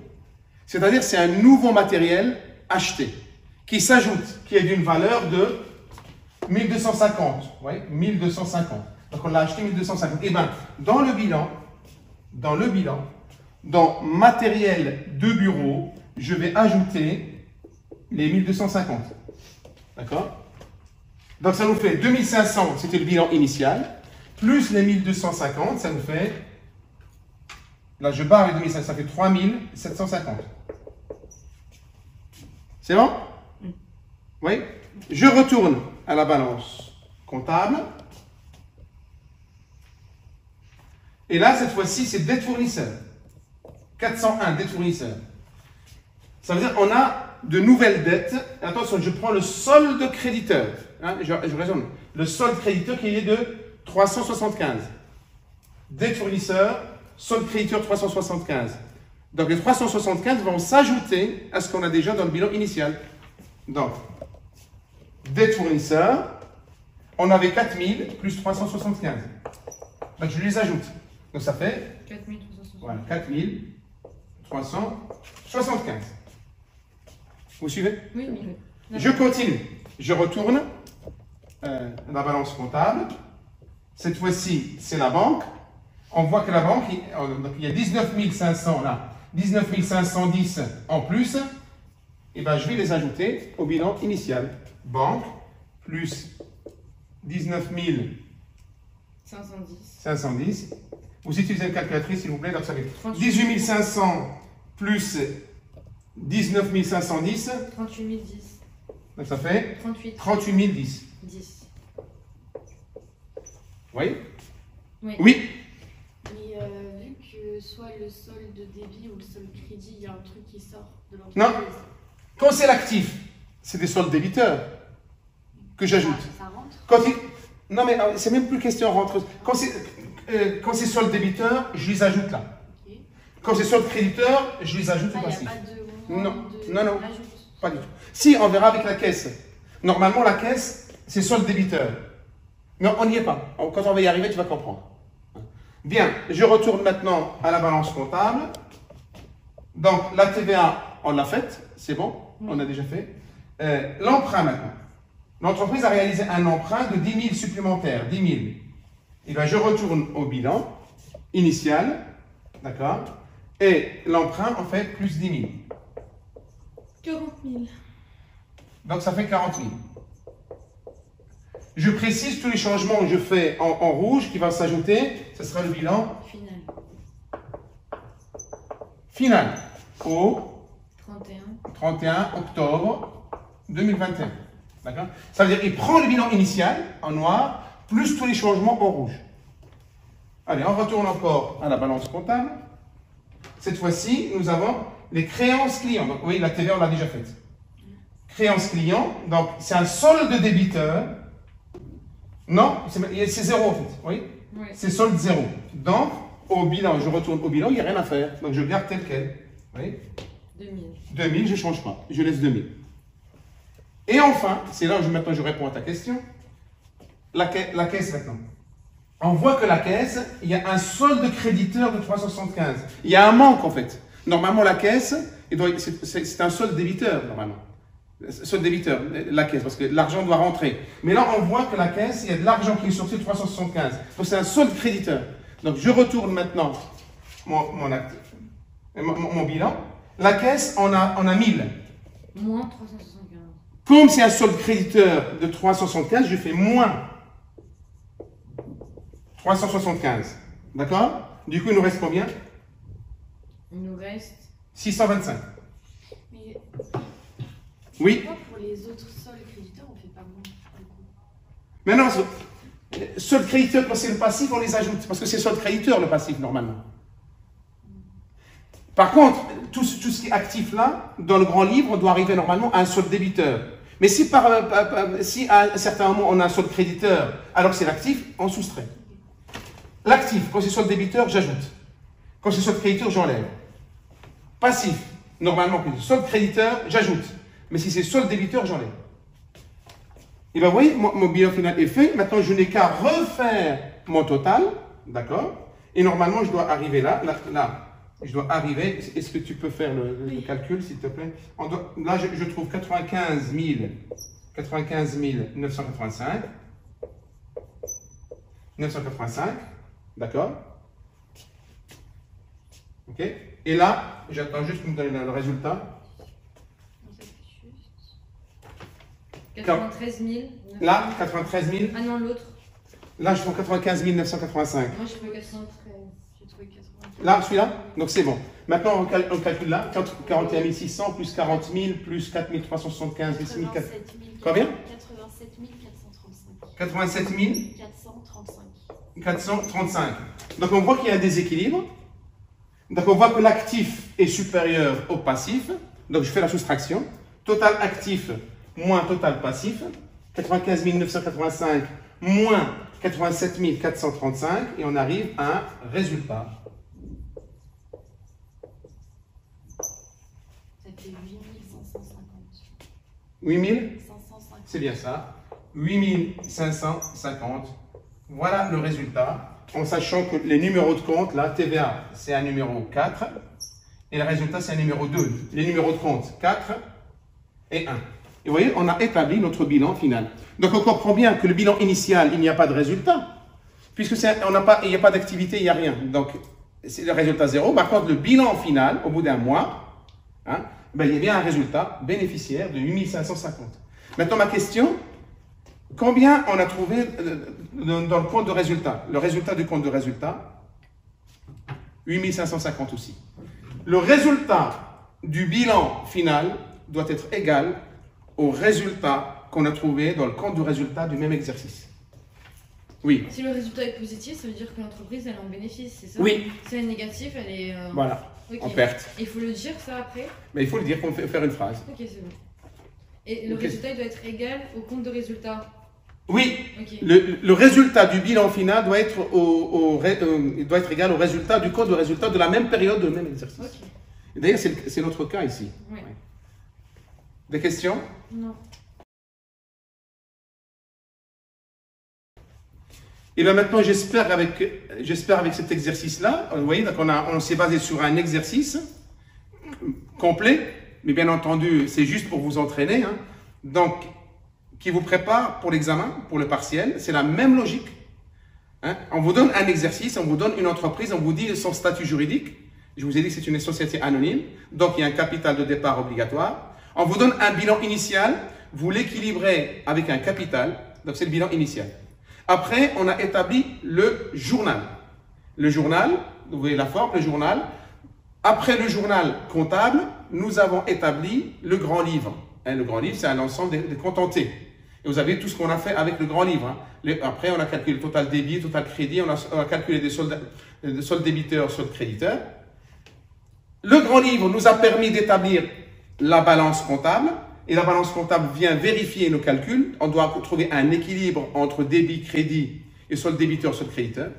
C'est-à-dire, c'est un nouveau matériel acheté qui s'ajoute, qui est d'une valeur de 1250. Oui, 1250. Donc, on l'a acheté 1250. Eh bien, dans le bilan, dans matériel de bureau, je vais ajouter les 1250. D'accord? Donc, ça nous fait 2500, c'était le bilan initial, plus les 1250, ça nous fait, là je barre les 2500, ça fait 3750. C'est bon? Oui? Je retourne à la balance comptable. Et là, cette fois-ci, c'est dette fournisseur. 401, dette fournisseur. Ça veut dire qu'on a de nouvelles dettes. Attention, je prends le solde créditeur. Hein, je raisonne. Le solde créditeur qui est de 375. Dette fournisseur, solde créditeur 375. Donc les 375 vont s'ajouter à ce qu'on a déjà dans le bilan initial. Donc, dette fournisseur, on avait 4000 plus 375. Donc je les ajoute. Donc ça fait 4375. voilà, 4375. Vous suivez? Oui, oui. Je continue. Je retourne la balance comptable. Cette fois-ci, c'est la banque. On voit que la banque, il y a 19 500 là. 19 510 en plus. Et bien, je vais les ajouter au bilan initial. Banque plus 19 510. Vous utilisez une calculatrice, s'il vous plaît. Donc, ça fait 18 500 plus 19 510. 38 010. Donc, ça fait 38 010. 10. Oui? Oui. Oui. Mais vu que soit le solde débit ou le solde crédit, il y a un truc qui sort de l'entreprise. Non. Quand c'est l'actif, c'est des soldes débiteurs que j'ajoute. Ça rentre. Non, mais c'est même plus question rentre. Quand c'est solde débiteur, je les ajoute là. Okay. Quand c'est solde créditeur, je les ajoute au Il n'y a passif. pas de Non, de non, non. rajoute. Pas du tout. Si, on verra avec la caisse. Normalement, la caisse, c'est solde débiteur. Mais on n'y est pas. Quand on va y arriver, tu vas comprendre. Bien, je retourne maintenant à la balance comptable. Donc, la TVA, on l'a faite, c'est bon, on a déjà fait. L'emprunt maintenant. L'entreprise a réalisé un emprunt de 10 000 supplémentaires, 10 000. Et bien, je retourne au bilan initial, d'accord? Et l'emprunt, en fait, plus 10 000. 40 000. Donc, ça fait 40 000. Je précise tous les changements que je fais en rouge qui vont s'ajouter. Ce sera le bilan final au 31 octobre 2021. D'accord? Ça veut dire qu'il prend le bilan initial en noir plus tous les changements en rouge. Allez, on retourne encore à la balance comptable. Cette fois-ci, nous avons les créances clients. Donc, oui, la TVA, on l'a déjà faite. Créances clients, donc c'est un solde débiteur. Non, c'est zéro en fait. Oui, Oui. c'est solde zéro. Donc, au bilan, je retourne au bilan, il n'y a rien à faire. Donc, je garde tel quel. Oui. 2000. 2000, je ne change pas. Je laisse 2000. Et enfin, c'est là où maintenant je réponds à ta question. La caisse maintenant. On voit que la caisse, il y a un solde créditeur de 375. Il y a un manque en fait. Normalement, la caisse, c'est un solde débiteur normalement. Solde débiteur, la caisse, parce que l'argent doit rentrer. Mais là, on voit que la caisse, il y a de l'argent qui est sorti de 375. Donc, c'est un solde créditeur. Donc, je retourne maintenant mon bilan. La caisse, on a 1000. Moins 375. Comme c'est un solde créditeur de 375, je fais moins 375. D'accord? Du coup, il nous reste combien? Il nous reste 625. Mais Oui. pourquoi pour les autres soldes créditeurs, on fait pas moins du coup? Maintenant, solde créditeur, quand c'est le passif, on les ajoute. Parce que c'est solde créditeur, le passif, normalement. Par contre, tout ce qui est actif là, dans le grand livre, on doit arriver normalement à un solde débiteur. Mais si, si à un certain moment, on a un solde créditeur, alors que c'est l'actif, on soustrait. L'actif, quand c'est solde débiteur, j'ajoute. Quand c'est solde créditeur, j'enlève. Passif, normalement, quand c'est solde créditeur, j'ajoute. Mais si c'est solde débiteur, j'enlève. Et bien, vous voyez, mon bilan final est fait. Maintenant, je n'ai qu'à refaire mon total. D'accord? Et normalement, je dois arriver là. Je dois arriver. Est-ce que tu peux faire le calcul, s'il te plaît? Là, je trouve 95 985. 985. D'accord? OK? Et là, j'attends juste que vous me donnez le résultat. 93 000. Là, 93 000. Ah non, l'autre. Là, je trouve 95 985. Moi, je fais 413. J'ai trouvé 95. Là, celui-là? Donc, c'est bon. Maintenant, on calcule là. 41 600 plus 40 000 plus 4 375 plus 6 000. Combien? 87 435. 87 435. Donc, on voit qu'il y a un déséquilibre. Donc, on voit que l'actif est supérieur au passif. Donc, je fais la soustraction. Total actif moins total passif. 95 985 moins 87 435. Et on arrive à un résultat. Ça fait 8550. 8550. C'est bien ça. 8550. Voilà le résultat. En sachant que les numéros de compte, là, TVA, c'est un numéro 4. Et le résultat, c'est un numéro 2. Les numéros de compte, 4 et 1. Et vous voyez, on a établi notre bilan final. Donc, on comprend bien que le bilan initial, il n'y a pas de résultat. Puisque il n'y a pas d'activité, il n'y a rien. Donc, c'est le résultat 0. Par contre, le bilan final, au bout d'un mois, hein, ben, il y a bien un résultat bénéficiaire de 8550. Maintenant, ma question, combien on a trouvé dans le compte de résultat? Le résultat du compte de résultat, 8550 aussi. Le résultat du bilan final doit être égal au résultat qu'on a trouvé dans le compte de résultat du même exercice. Oui. Si le résultat est positif, ça veut dire que l'entreprise elle est en bénéfice, c'est ça? Oui. Si elle est négative, elle est. Voilà, Okay. en perte. Il faut le dire ça après? Mais il faut le dire pour faire une phrase. Ok, c'est bon. Et le résultat il doit être égal au compte de résultat? Oui, Okay. le résultat du bilan final doit être, doit être égal au résultat du compte de résultat de la même période, de même exercice. Ok. D'ailleurs, c'est notre cas ici. Ouais. Ouais. Des questions? Non. Et bien maintenant, j'espère avec cet exercice-là, vous voyez, donc on s'est basé sur un exercice complet, mais bien entendu, c'est juste pour vous entraîner, hein, donc qui vous prépare pour l'examen, pour le partiel, c'est la même logique. Hein. On vous donne un exercice, on vous donne une entreprise, on vous dit son statut juridique, je vous ai dit que c'est une société anonyme, donc il y a un capital de départ obligatoire, on vous donne un bilan initial, vous l'équilibrez avec un capital, donc c'est le bilan initial. Après, on a établi le journal. Le journal, vous voyez la forme, le journal. Après le journal comptable, nous avons établi le grand livre. Hein, le grand livre, c'est un ensemble des comptes entiers. Et vous avez tout ce qu'on a fait avec le grand livre. Hein. Après, on a calculé le total débit, total crédit, on a calculé des soldes débiteurs, soldes créditeurs. Le grand livre nous a permis d'établir la balance comptable. Et la balance comptable vient vérifier nos calculs. On doit trouver un équilibre entre débit, crédit et solde débiteur, solde créditeur.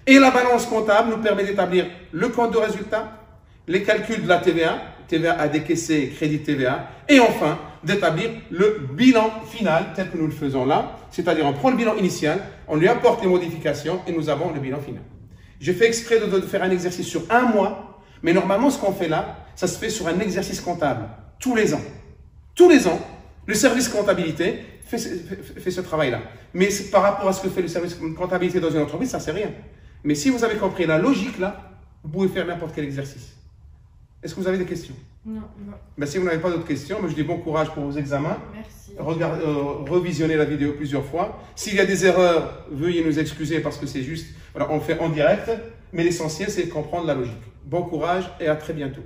Et la balance comptable nous permet d'établir le compte de résultat, les calculs de la TVA, TVA à décaisser, crédit TVA, et enfin d'établir le bilan final tel que nous le faisons là. C'est-à-dire on prend le bilan initial, on lui apporte les modifications et nous avons le bilan final. J'ai fait exprès de faire un exercice sur un mois, mais normalement ce qu'on fait là, ça se fait sur un exercice comptable, tous les ans. Tous les ans, Le service comptabilité fait ce travail-là. Mais par rapport à ce que fait le service comptabilité dans une entreprise, ça c'est rien. Mais si vous avez compris la logique là, vous pouvez faire n'importe quel exercice. Est-ce que vous avez des questions? Non. Ben, si vous n'avez pas d'autres questions, je dis bon courage pour vos examens. Merci. Revisionnez la vidéo plusieurs fois. S'il y a des erreurs, veuillez nous excuser parce que c'est juste, voilà, on le fait en direct. Mais l'essentiel, c'est de comprendre la logique. Bon courage et à très bientôt.